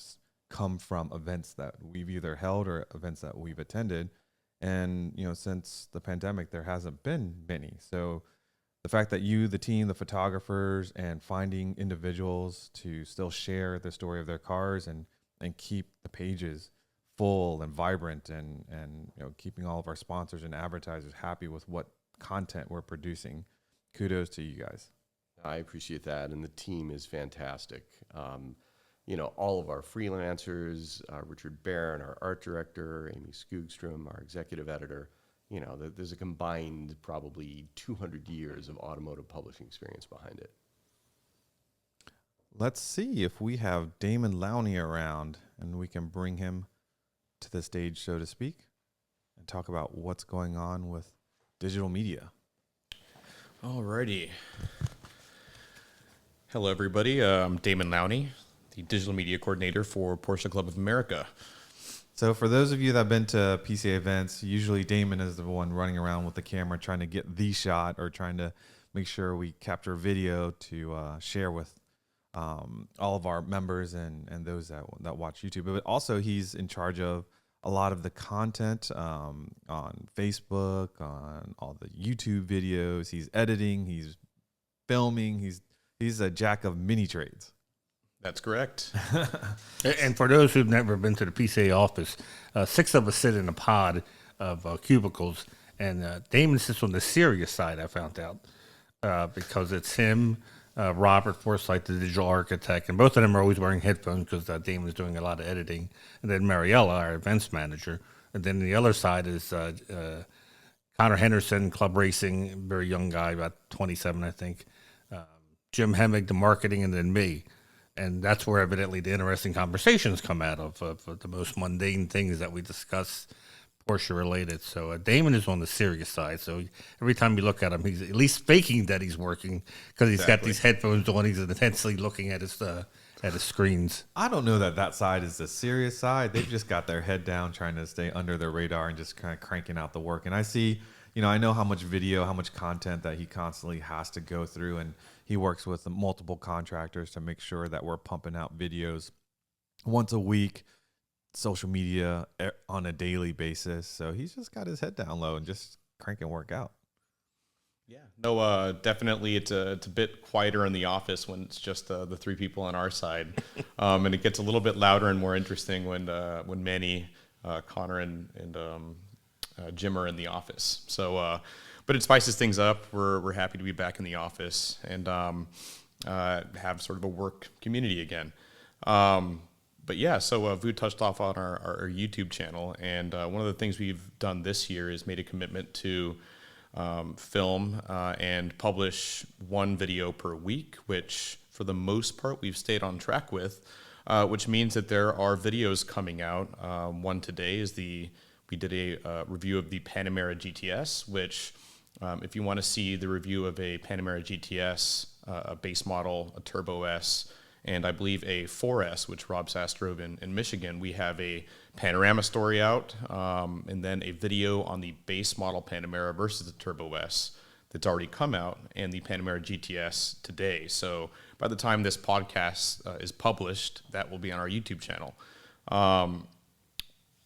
come from events that we've either held or events that we've attended, and since the pandemic there hasn't been many. So the fact that you, the team, the photographers, and finding individuals to still share the story of their cars and keep the pages full and vibrant, and keeping all of our sponsors and advertisers happy with what content we're producing. Kudos to you guys. I appreciate that, and the team is fantastic. All of our freelancers, Richard Barron, our art director, Amy Skoogstrom, our executive editor, there's a combined probably 200 years of automotive publishing experience behind it. Let's see if we have Damon Lowney around and we can bring him to the stage, so to speak, and talk about what's going on with digital media. Alrighty. Hello, everybody. I'm Damon Lowney, the digital media coordinator for Porsche Club of America. So for those of you that have been to PCA events, usually Damon is the one running around with the camera trying to get the shot or trying to make sure we capture video to share with all of our members and those that watch YouTube. But also he's in charge of a lot of the content on Facebook, on all the YouTube videos. He's editing, he's filming, he's a jack of many trades. That's correct. And for those who've never been to the PCA office, 6 of us sit in a pod of cubicles, and Damon sits on the serious side, I found out, because it's him, Robert Forsythe, the digital architect, and both of them are always wearing headphones because Damon's doing a lot of editing, and then Mariella, our events manager, and then the other side is Connor Henderson, Club Racing, very young guy, about 27, I think, Jim Hemmig, the marketing, and then me. And that's where evidently the interesting conversations come out of the most mundane things that we discuss Porsche related. So Damon is on the serious side. So every time you look at him, he's at least faking that he's working because he's got these headphones on. He's intensely looking at his screens. I don't know that side is the serious side. They've just got their head down, trying to stay under their radar and just kind of cranking out the work. And I see, I know how much video, how much content that he constantly has to go through, and he works with multiple contractors to make sure that we're pumping out videos once a week, social media on a daily basis. So he's just got his head down low and just cranking work out. Yeah, no, definitely it's a bit quieter in the office when it's just the 3 people on our side, and it gets a little bit louder and more interesting when Manny, Connor, and Jim are in the office. So, but it spices things up. We're happy to be back in the office and have sort of a work community again. But yeah, so Vu touched off on our YouTube channel, and one of the things we've done this year is made a commitment to film and publish 1 video per week, which for the most part we've stayed on track with, which means that there are videos coming out. One today is we did a review of the Panamera GTS, which if you want to see the review of a Panamera GTS, a base model, a Turbo S, and I believe a 4S, which Rob Sass drove in Michigan, we have a panorama story out, and then a video on the base model Panamera versus the Turbo S that's already come out, and the Panamera GTS today. So by the time this podcast is published, that will be on our YouTube channel.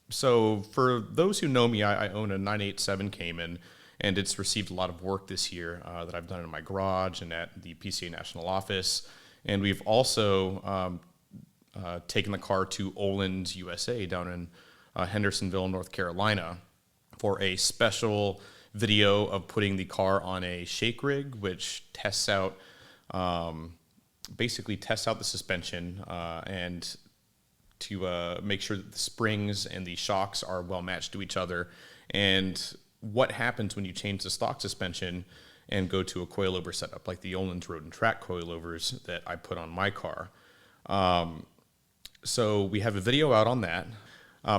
So for those who know me, I own a 987 Cayman, and it's received a lot of work this year that I've done in my garage and at the PCA National Office. And we've also taken the car to Olin's USA down in Hendersonville, North Carolina, for a special video of putting the car on a shake rig, which tests out, basically tests out the suspension and to make sure that the springs and the shocks are well matched to each other, and what happens when you change the stock suspension and go to a coilover setup like the Olin's Road and Track coilovers that I put on my car. So we have a video out on that.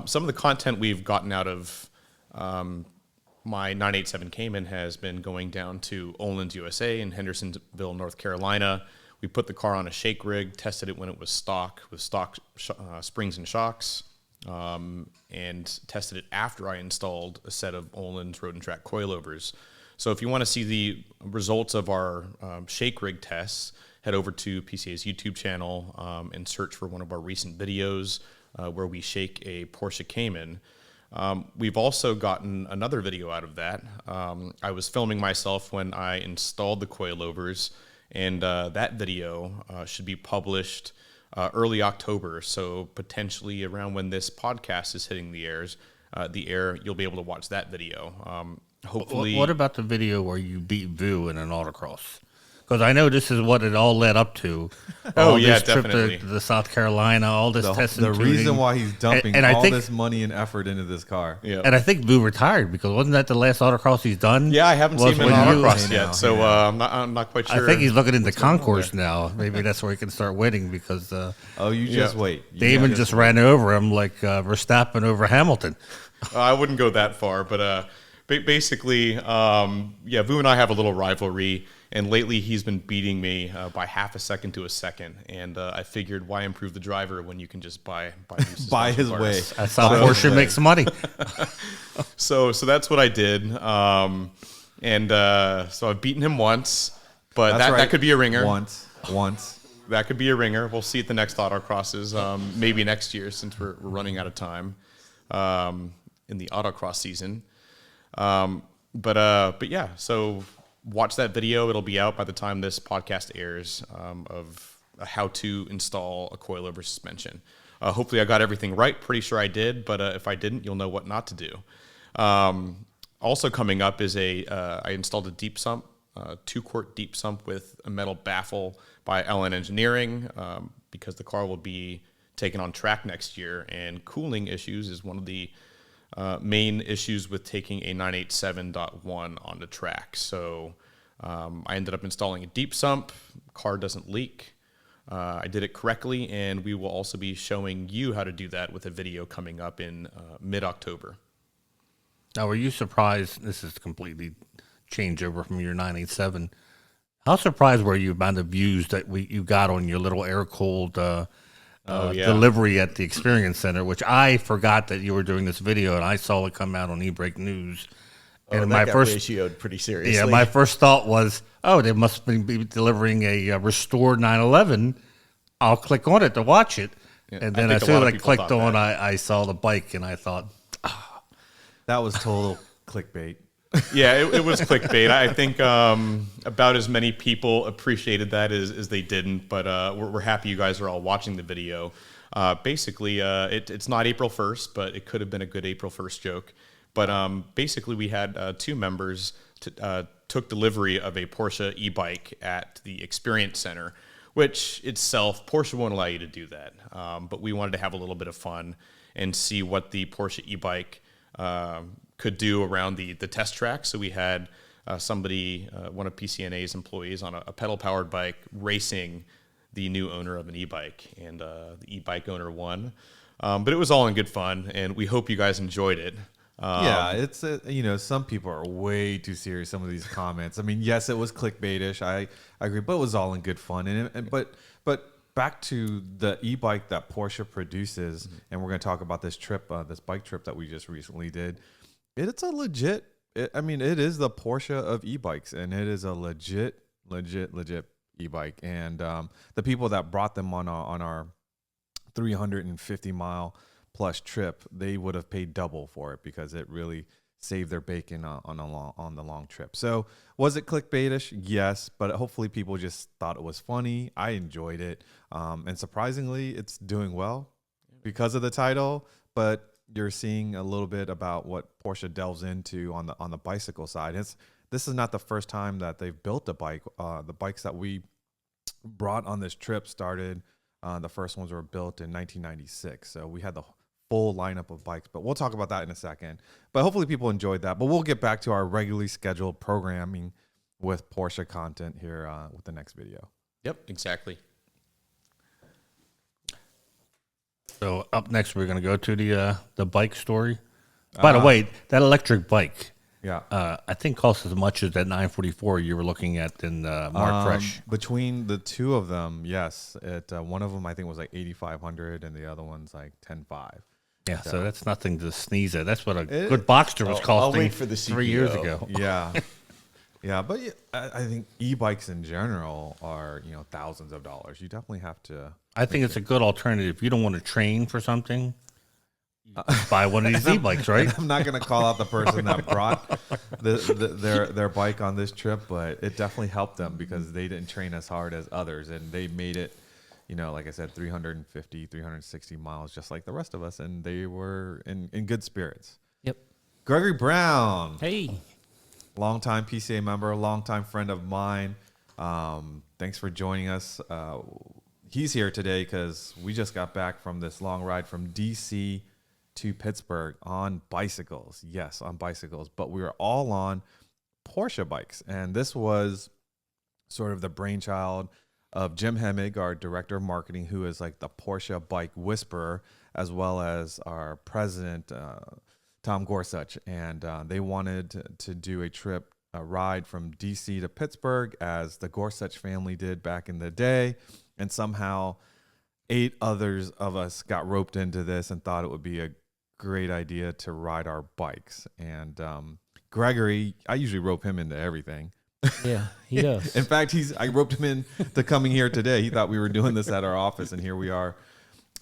Some of the content we've gotten out of my 987 Cayman has been going down to Olin's USA in Hendersonville, North Carolina. We put the car on a shake rig, tested it when it was stock with stock springs and shocks, and tested it after I installed a set of Olin's Road and Track coilovers. So if you want to see the results of our shake rig tests, head over to PCA's YouTube channel and search for one of our recent videos where we shake a Porsche Cayman. We've also gotten another video out of that. I was filming myself when I installed the coilovers, and that video should be published early October, so potentially around when this podcast is hitting the air, you'll be able to watch that video. Hopefully. What about the video where you beat Vu in an autocross? Because I know this is what it all led up to. Oh, all yeah, this trip definitely. to South Carolina, all this testing. The reason why he's dumping and I all think, this money and effort into this car. Yeah. And I think Vu retired because wasn't that the last autocross he's done? Yeah, I haven't seen him in when you- autocross Hey, yet, now, so hey, I'm not quite sure. I think he's looking into what's going on concourse there. now. Maybe that's where he can start winning because Oh, you just wait. You Damon just ran over him like Verstappen over Hamilton. I wouldn't go that far, but basically, yeah, Vu and I have a little rivalry, and lately he's been beating me by half a second to a second, and I figured why improve the driver when you can just buy Buy his bars. way. That's how Porsche makes money. So that's what I did, and so I've beaten him once, but That's right. that could be a ringer. Once. That could be a ringer. We'll see at the next autocrosses, maybe next year since we're running out of time. in the autocross season. But yeah, so watch that video. It'll be out by the time this podcast airs, of how to install a coilover suspension. Hopefully I got everything right. Pretty sure I did, but if I didn't, you'll know what not to do. Also coming up is I installed a deep sump, 2-quart deep sump with a metal baffle by LN Engineering, because the car will be taken on track next year, and cooling issues is one of the main issues with taking a 987.1 on the track. So I ended up installing a deep sump. Car doesn't leak. I did it correctly, and we will also be showing you how to do that with a video coming up in mid-October. Now, were you surprised? This is completely changed over from your 987. How surprised were you by the views that you got on your little air-cooled delivery at the Experience Center, which I forgot that you were doing this video, and I saw it come out on eBreak News. And my got first ratioed pretty seriously. Yeah, my first thought was, oh, they must be delivering a restored 911. I'll click on it to watch it. Yeah, and then I as think a soon lot as of I people clicked thought on, that. I saw the bike, and I thought, That was total clickbait. Yeah, it was clickbait. I think about as many people appreciated that as they didn't, but we're happy you guys are all watching the video. Basically, it's not April 1st, but it could have been a good April 1st joke. But basically, we had 2 members took delivery of a Porsche e-bike at the Experience Center, which itself, Porsche won't allow you to do that. But we wanted to have a little bit of fun and see what the Porsche e-bike could do around the test track. So we had one of PCNA's employees on a pedal-powered bike racing the new owner of an e-bike, and the e-bike owner won. But it was all in good fun, and we hope you guys enjoyed it. Yeah, it's some people are way too serious. Some of these comments. I mean, yes, it was clickbaitish. I agree, but it was all in good fun. But back to the e-bike that Porsche produces, and we're going to talk about this trip, this bike trip that we just recently did. It's a legit. It is the Porsche of e-bikes, and it is a legit e-bike. And the people that brought them on our 350-mile plus trip, they would have paid double for it because it really saved their bacon on the long trip. So was it clickbaitish? Yes, but hopefully people just thought it was funny. I enjoyed it, and surprisingly, it's doing well because of the title. But you're seeing a little bit about what Porsche delves into on the bicycle side. This is not the first time that they've built a bike. The bikes that we brought on this trip started. The first ones were built in 1996. So we had the full lineup of bikes, but we'll talk about that in a second. But hopefully people enjoyed that. But we'll get back to our regularly scheduled programming with Porsche content here with the next video. Yep, exactly. so up next we're going to go to the bike story. By the way, that electric bike, Yeah. I think costs as much as that 944 you were looking at in Mark Fresh. Between the two of them, yes. One of them I think was like $8,500, and the other one's like $10,500. Yeah, so that's nothing to sneeze at. That's what a good Boxster was I'll costing wait for the 3 years CPO. ago. Yeah. Yeah, but I think e-bikes in general are, thousands of dollars. You definitely have to. I think it's a good alternative. If you don't want to train for something, buy one of these e-bikes, right? I'm not going to call out the person that brought their bike on this trip, but it definitely helped them because they didn't train as hard as others, and they made it, like I said, 350, 360 miles, just like the rest of us, and they were in good spirits. Yep. Gregory Brown, Hey. longtime PCA member, longtime friend of mine. Thanks for joining us. He's here today because we just got back from this long ride from DC to Pittsburgh on bicycles. Yes, on bicycles, but we were all on Porsche bikes. And this was sort of the brainchild of Jim Hemmig, our director of marketing, who is like the Porsche bike whisperer, as well as our president, Tom Gorsuch. And they wanted to do a ride from DC to Pittsburgh, as the Gorsuch family did back in the day. And somehow 8 others of us got roped into this and thought it would be a great idea to ride our bikes. And Gregory, I usually rope him into everything. Yeah, he does. In fact, I roped him in to coming here today. He thought we were doing this at our office, and here we are.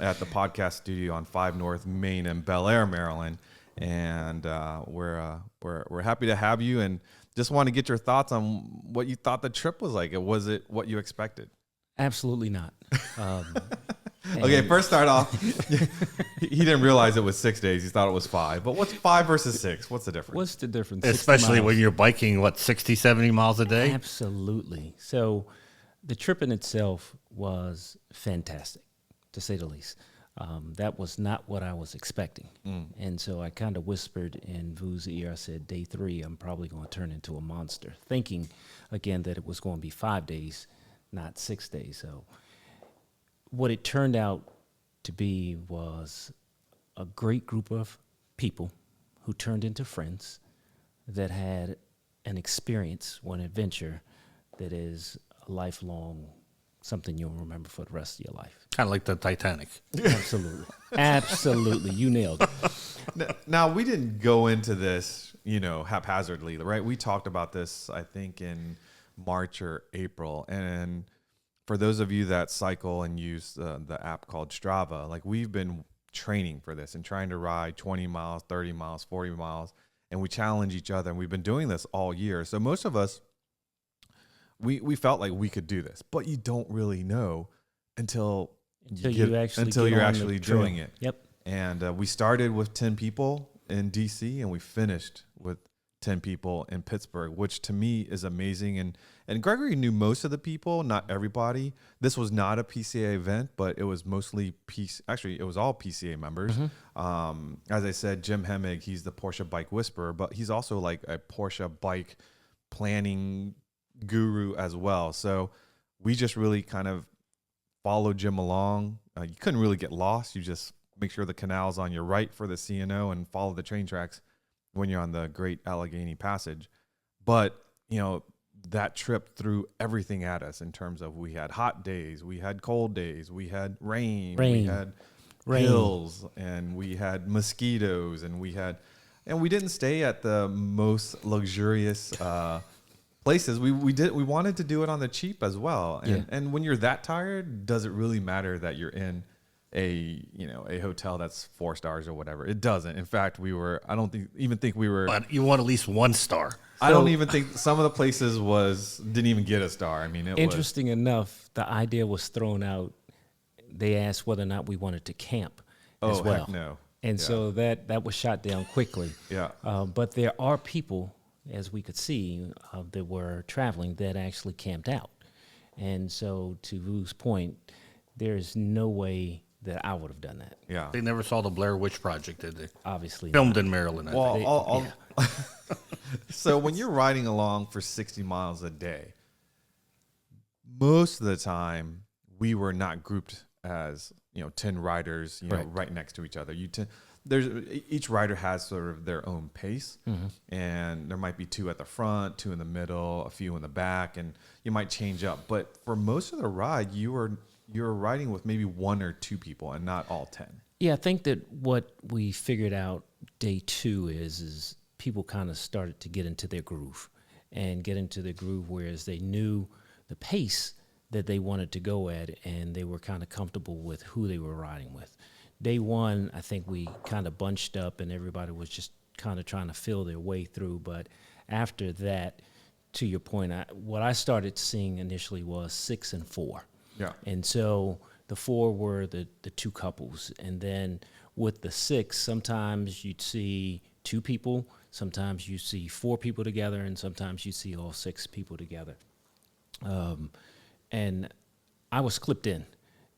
at the podcast studio on 5 North Main in Bel Air, Maryland. And we're happy to have you, and just want to get your thoughts on what you thought the trip was like. Was it what you expected? Absolutely not. Okay, first start off. He didn't realize it was 6 days. He thought it was 5. But what's 5 versus 6? What's the difference? What's the difference? 60 Especially miles. when you're biking, 60, 70 miles a day? Absolutely. So the trip in itself was fantastic, to say the least. That was not what I was expecting. And so I kind of whispered in Vu's ear. I said, day 3, I'm probably going to turn into a monster, thinking, again, that it was going to be 5 days, not 6 days. So what it turned out to be was a great group of people who turned into friends that had an experience, one adventure that is a lifelong, something you'll remember for the rest of your life. Kind of like the Titanic. Absolutely. Absolutely. You nailed it. Now, we didn't go into this, haphazardly, right? We talked about this, I think, in March or April. And for those of you that cycle and use the app called Strava, we've been training for this and trying to ride 20 miles, 30 miles, 40 miles, and we challenge each other. And we've been doing this all year. So most of us, we felt like we could do this, but you don't really know until you're actually doing it. Yep. And we started with 10 people in DC, and we finished with 10 people in Pittsburgh, which to me is amazing. And Gregory knew most of the people, not everybody. This was not a PCA event, but it was mostly it was all PCA members. As I said, Jim Hemmig, he's the Porsche bike whisperer, but he's also like a Porsche bike planning guru as well. So we just really kind of followed Jim along. You couldn't really get lost. You just make sure the canal's on your right for the CNO and follow the train tracks when you're on the Great Allegheny Passage. But, that trip threw everything at us in terms of, we had hot days, we had cold days, we had rain. We had hills, and we had mosquitoes, and we didn't stay at the most luxurious places. We wanted to do it on the cheap as well. And when you're that tired, does it really matter that you're in a hotel that's 4 stars or whatever? It doesn't. In fact, I don't think we were. But you want at least 1 star. I don't even think some of the places didn't even get a star. I mean, Interesting enough, the idea was thrown out. They asked whether or not we wanted to camp as well. Heck no. And so that was shot down quickly. Yeah. But there are people, as we could see, that were traveling that actually camped out. And so to Vu's point, there's no way that I would have done that. Yeah. They never saw the Blair Witch Project, did they? Obviously Filmed not. in Maryland, I think. Well, so when you're riding along for 60 miles a day, most of the time we were not grouped as 10 riders right next to each other. Each rider has sort of their own pace, and there might be 2 at the front, 2 in the middle, a few in the back, and you might change up. But for most of the ride, you were riding with maybe 1 or 2 people, and not all 10. Yeah, I think that what we figured out day 2 is people kind of started to get into their groove, whereas they knew the pace that they wanted to go at, and they were kind of comfortable with who they were riding with. Day 1, I think we kind of bunched up, and everybody was just kind of trying to feel their way through. But after that, to your point, what I started seeing initially was 6 and 4. Yeah. And so the 4 were the 2 couples. And then with the 6, sometimes you'd see 2 people, sometimes you see 4 people together, and sometimes you see all 6 people together. And I was clipped in.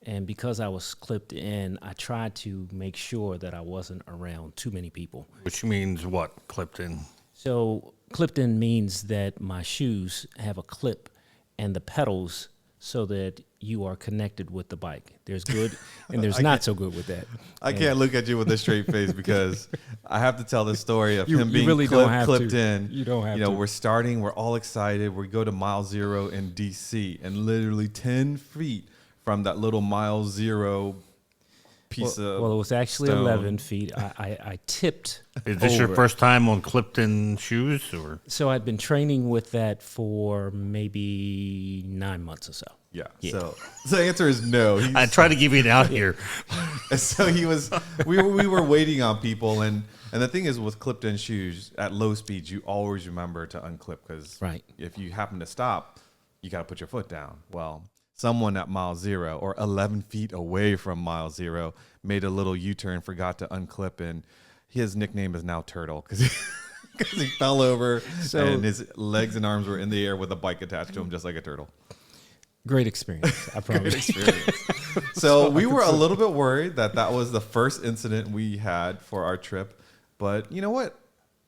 And because I was clipped in, I tried to make sure that I wasn't around too many people. Which means what, clipped in? So clipped in means that my shoes have a clip and the pedals so that you are connected with the bike. There's good and there's not so good with that. I can't look at you with a straight face because I have to tell the story of him being really don't have clipped to. in. You don't have to. We're all excited. We go to mile 0 in DC, and literally 10 feet from that little mile 0 piece of Well, it was actually stone. 11 feet. I tipped Is this your over. first time on clipped-in shoes, or? So I'd been training with that for maybe 9 months or so. Yeah. So the answer is no. I try to give you an out here. And so we were waiting on people, and the thing is with clipped-in shoes at low speeds, you always remember to unclip because Right. if you happen to stop, you got to put your foot down. Well, someone at mile 0 or 11 feet away from mile 0 made a little U-turn, forgot to unclip, and his nickname is now Turtle because he fell over and his legs and arms were in the air with a bike attached to him, just like a turtle. Great experience, I promise. So we were a little bit worried that was the first incident we had for our trip. But you know what?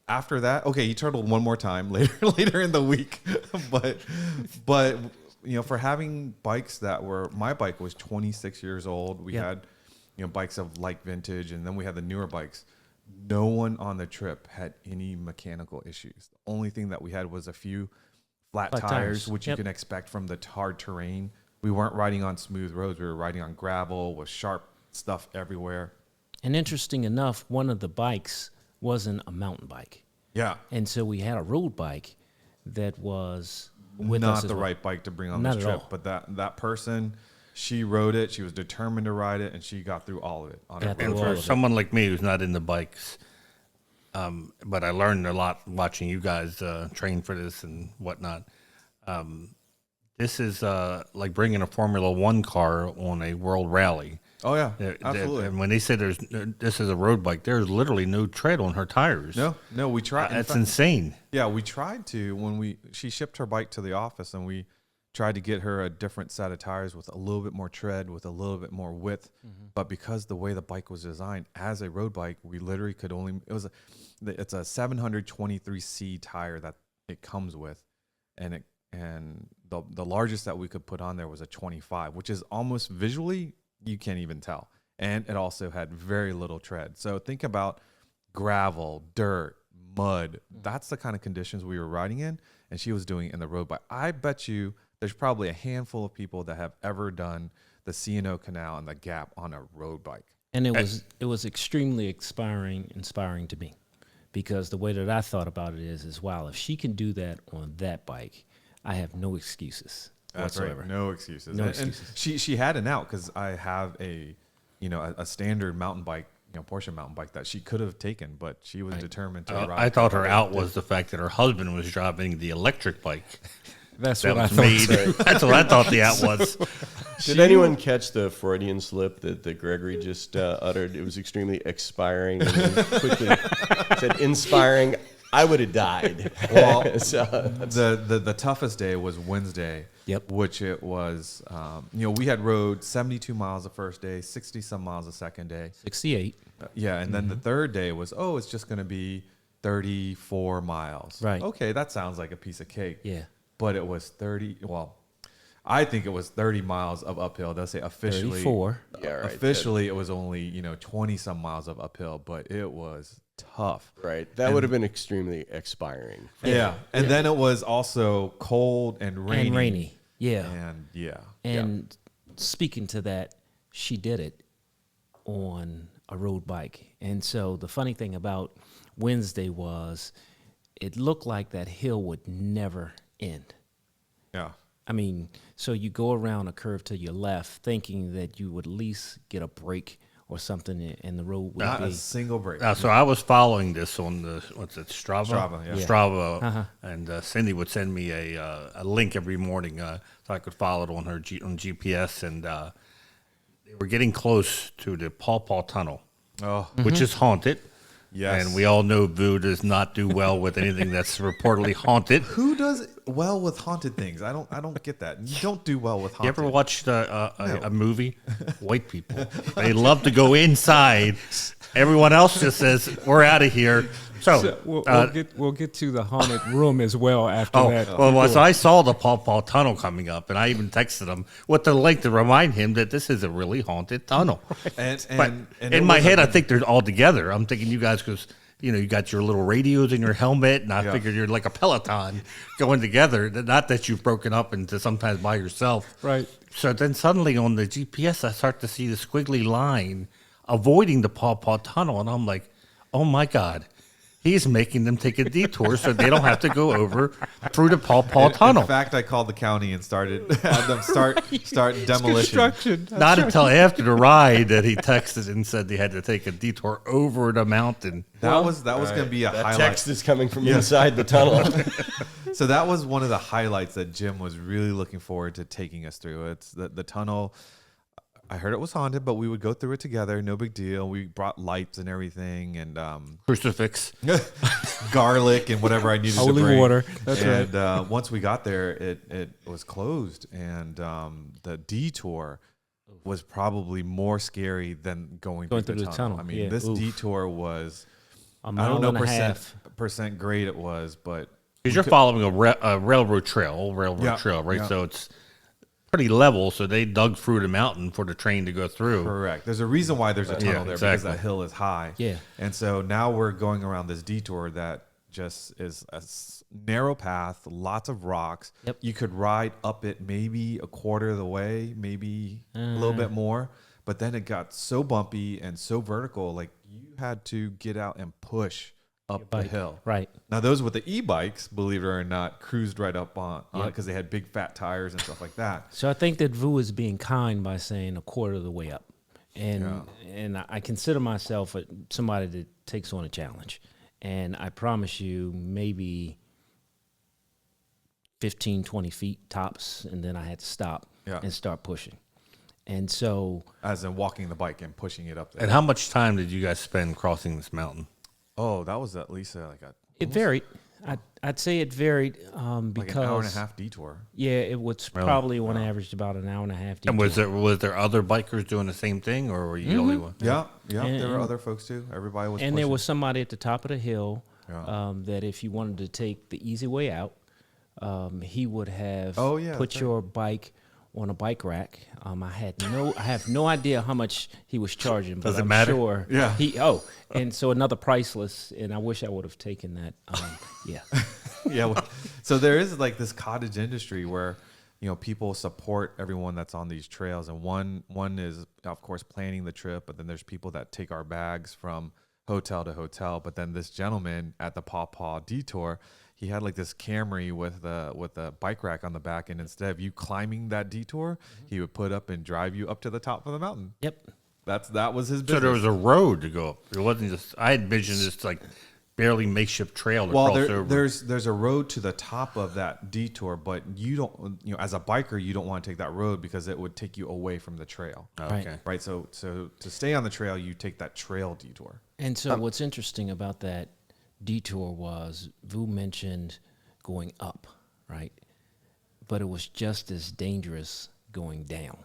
After that, okay, he turtled one more time later in the week. but you know, for having bikes my bike was 26 years old. We had, you know, bikes of like vintage, and then we had the newer bikes. No one on the trip had any mechanical issues. The only thing that we had was a few flat tires, which you can expect from the hard terrain. We weren't riding on smooth roads. We were riding on gravel with sharp stuff everywhere. And interesting enough, one of the bikes wasn't a mountain bike. Yeah. And so we had a road bike that was with us Not as the well. right bike to bring on Not this at trip. all. But that person, she rode it. She was determined to ride it, and she got through all of it. On her Got through And road. all for of it. someone like me who's not into bikes, but I learned a lot watching you guys train for this and whatnot. This is like bringing a Formula One car on a world rally. Oh, yeah. Absolutely. Absolutely. And when they say this is a road bike, there's literally no tread on her tires. No, we tried. in That's fact- insane. Yeah, we tried to when she shipped her bike to the office, and we tried to get her a different set of tires with a little bit more tread, with a little bit more width. But because the way the bike was designed as a road bike, we literally could only it's a 723C tire that it comes with, and the largest that we could put on there was a 25, which is almost visually you can't even tell, and it also had very little tread. So think about gravel, dirt, mud. That's the kind of conditions we were riding in, and she was doing it in the road bike. I bet you there's probably a handful of people that have ever done the C&O Canal and the Gap on a road bike. And it was extremely inspiring to me, because the way that I thought about it is wow, if she can do that on that bike, I have no excuses That's whatsoever. right. No excuses. No And excuses. she had an out because I have a standard mountain bike, Porsche mountain bike that she could have taken, but she was determined to ride. I thought her out was the fact that her husband was driving the electric bike. That's That what I was thought. made. That's what I thought the out was. Did anyone catch the Freudian slip that Gregory just uttered? It was extremely expiring and then quickly said inspiring. I would have died. Well, So, the toughest day was Wednesday. Yep. Which it was, we had rode 72 miles the first day, 60 some miles the second day. 68. Yeah, and then the third day was, it's just going to be 34 miles. Right. Okay, that sounds like a piece of cake. Yeah. But it was 30. Well, I think it was 30 miles of uphill. They'll say officially. 34. yeah, right. Officially, it was only 20 some miles of uphill, but it was tough. Right. That would have been extremely expiring. Yeah, and then it was also cold and rainy. And rainy. Yeah. And yeah. And speaking to that, she did it on a road bike. And so the funny thing about Wednesday was it looked like that hill would never end. Yeah. I mean, so you go around a curve to your left thinking that you would at least get a break or something, and the road would Not be. a single break. So I was following this on the Strava. Strava, yeah. Strava, and Cindy would send me a link every morning so I could follow it on her on GPS, and they were getting close to the Paw Paw Tunnel, Oh, which is haunted. yes. And we all know Vu does not do well with anything that's reportedly haunted. Who does well with haunted things? I don't get that. You don't do well with You haunted. ever watched a movie? White people, they love to go inside. Everyone else just says, "We're out of here." So, We'll get to the haunted room as well after oh, that. well, so I saw the Paw Paw Tunnel coming up, and I even texted him with the link to remind him that this is a really haunted tunnel. And But and in it my wasn't- head, I think they're all together. I'm thinking you guys, because you got your little radios in your helmet, and I Yeah. figured you're like a Peloton going together. Not that you've broken up into sometimes by yourself. Right. So then suddenly on the GPS, I start to see the squiggly line avoiding the Paw Paw Tunnel, and I'm like, oh my God. He's making them take a detour so they don't have to go over through the Paw Paw Tunnel. In fact, I called the county and had them start demolition. Construction. Not until after the ride that he texted and said they had to take a detour over the mountain. That was going to be a That highlight. text is coming from inside the tunnel. So that was one of the highlights that Jim was really looking forward to taking us through. It's the tunnel. I heard it was haunted, but we would go through it together. No big deal. We brought lights and everything, and Crucifix. garlic and whatever I needed to Holy bring. water. That's and, right. once we got there, it was closed, and the detour was probably more scary than going through the tunnel. I mean, Yeah. this Oof. detour was A I mile don't know and a half. percent great it was, but Because you're following a railroad trail, Yeah, right? yeah. So it's pretty level. So they dug through the mountain for the train to go through. correct. There's a reason why there's a tunnel Yeah, there because exactly. that hill is high. Yeah. And so now we're going around this detour that just is a narrow path, lots of rocks. Yep. You could ride up it maybe a quarter of the way, maybe a little bit more. But then it got so bumpy and so vertical, like you had to get out and push up the Bike. hill. Right. Now, those with the e-bikes, believe it or not, cruised right up on Yep. because they had big fat tires and stuff like that. So I think that Vu is being kind by saying a quarter of the way up. And I consider myself somebody that takes on a challenge. And I promise you, maybe 15, 20 feet tops, and then I had to stop Yeah. and start pushing. And so As in walking the bike and pushing it up there. And how much time did you guys spend crossing this mountain? Oh, that was at least it varied. I'd say it varied because like an hour and a half detour. Yeah, it was probably on average about an hour and a half. And detour. was there other bikers doing the same thing, or were you the only one? Yeah, yeah. And- there were other folks too. Everybody was. And there pushing. was somebody at the top of the hill Yeah. that if you wanted to take the easy way out, he would have Oh, yeah, put that's your bike on a bike rack. I have no idea how much he was charging, but Does it I'm matter? sure Yeah. and so another priceless, and I wish I would have taken that. Yeah. Yeah. Well, so there is like this cottage industry where people support everyone that's on these trails, and one is of course planning the trip, but then there's people that take our bags from hotel to hotel. But then this gentleman at the Paw Paw detour, he had like this Camry with a bike rack on the back, and instead of you climbing that detour, he would put up and drive you up to the top of the mountain. Yep. That was his So business. there was a road to go up. It wasn't just. I had envisioned this like barely makeshift trail to Well, cross over. there's a road to the top of that detour, but you don't, as a biker, you don't want to take that road because it would take you away from the trail. Okay. Right. So to stay on the trail, you take that trail detour. And so what's interesting about that detour was Vu mentioned going up, right? But it was just as dangerous going down.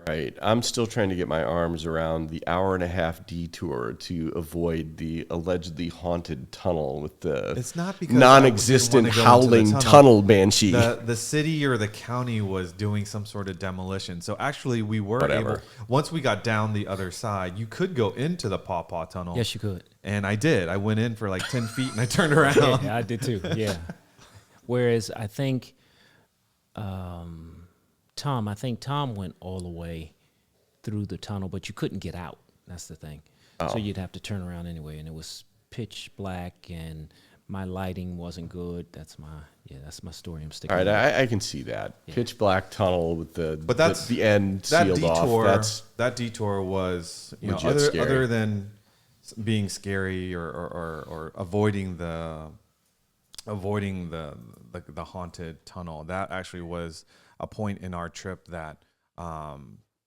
Right. I'm still trying to get my arms around the hour and a half detour to avoid the allegedly haunted tunnel with the It's not because non-existent I didn't wanna go into howling the tunnel banshee. The city or the county was doing some sort of demolition. So actually, we were Whatever. able. Once we got down the other side, you could go into the Paw Paw tunnel. Yes, you could. And I did. I went in for like 10 feet and I turned around. Yeah, I did too. Yeah. Whereas I think Tom went all the way through the tunnel, but you couldn't get out. That's the thing. So you'd have to turn around anyway, and it was pitch black, and my lighting wasn't good. That's my story. I'm sticking. All right, with it. I can see that. Pitch black tunnel with But that's the end that sealed detour. off. That detour was legit scary. other than being scary or avoiding the haunted tunnel. That actually was a point in our trip that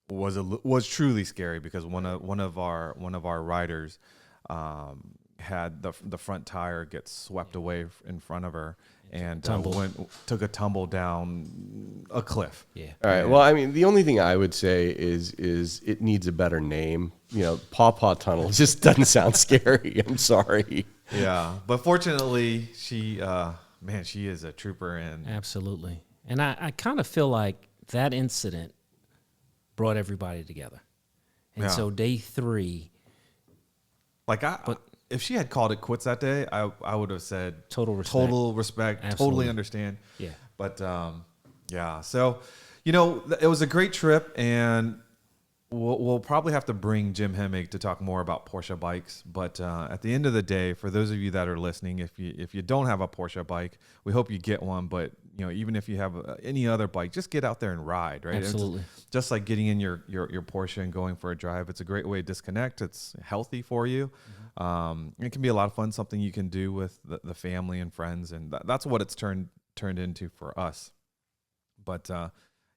was truly scary because one of our riders had the front tire get swept away in front of her and took a tumble down a cliff. Yeah. All right. Well, I mean, the only thing I would say is it needs a better name. Paw Paw Tunnel just doesn't sound scary. I'm sorry. Yeah, but fortunately, she is a trooper, and Absolutely. And I kind of feel like that incident brought everybody together. And Yeah. so day 3, if she had called it quits that day, I would have said Total respect. total respect, Absolutely. totally understand. Yeah. But yeah, so it was a great trip, and We'll probably have to bring Jim Hemmig to talk more about Porsche bikes. But at the end of the day, for those of you that are listening, if you don't have a Porsche bike, we hope you get one. But even if you have any other bike, just get out there and ride. Right? Absolutely. It's just like getting in your Porsche and going for a drive. It's a great way to disconnect. It's healthy for you. It can be a lot of fun. Something you can do with the family and friends, and that's what it's turned into for us. But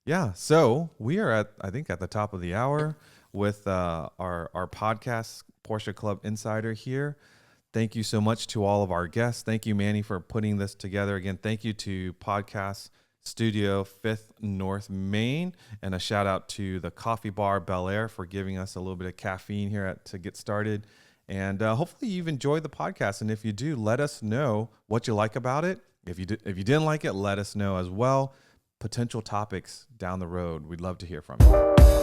yeah, so we are I think at the top of the hour with our podcast, Porsche Club Insider here. Thank you so much to all of our guests. Thank you, Manny, for putting this together. Again, thank you to Podcast Studio 5th North Main, and a shout out to the Coffee Bar Bel Air for giving us a little bit of caffeine here to get started. And hopefully you've enjoyed the podcast. And if you do, let us know what you like about it. If you didn't like it, let us know as well. Potential topics down the road. We'd love to hear from you.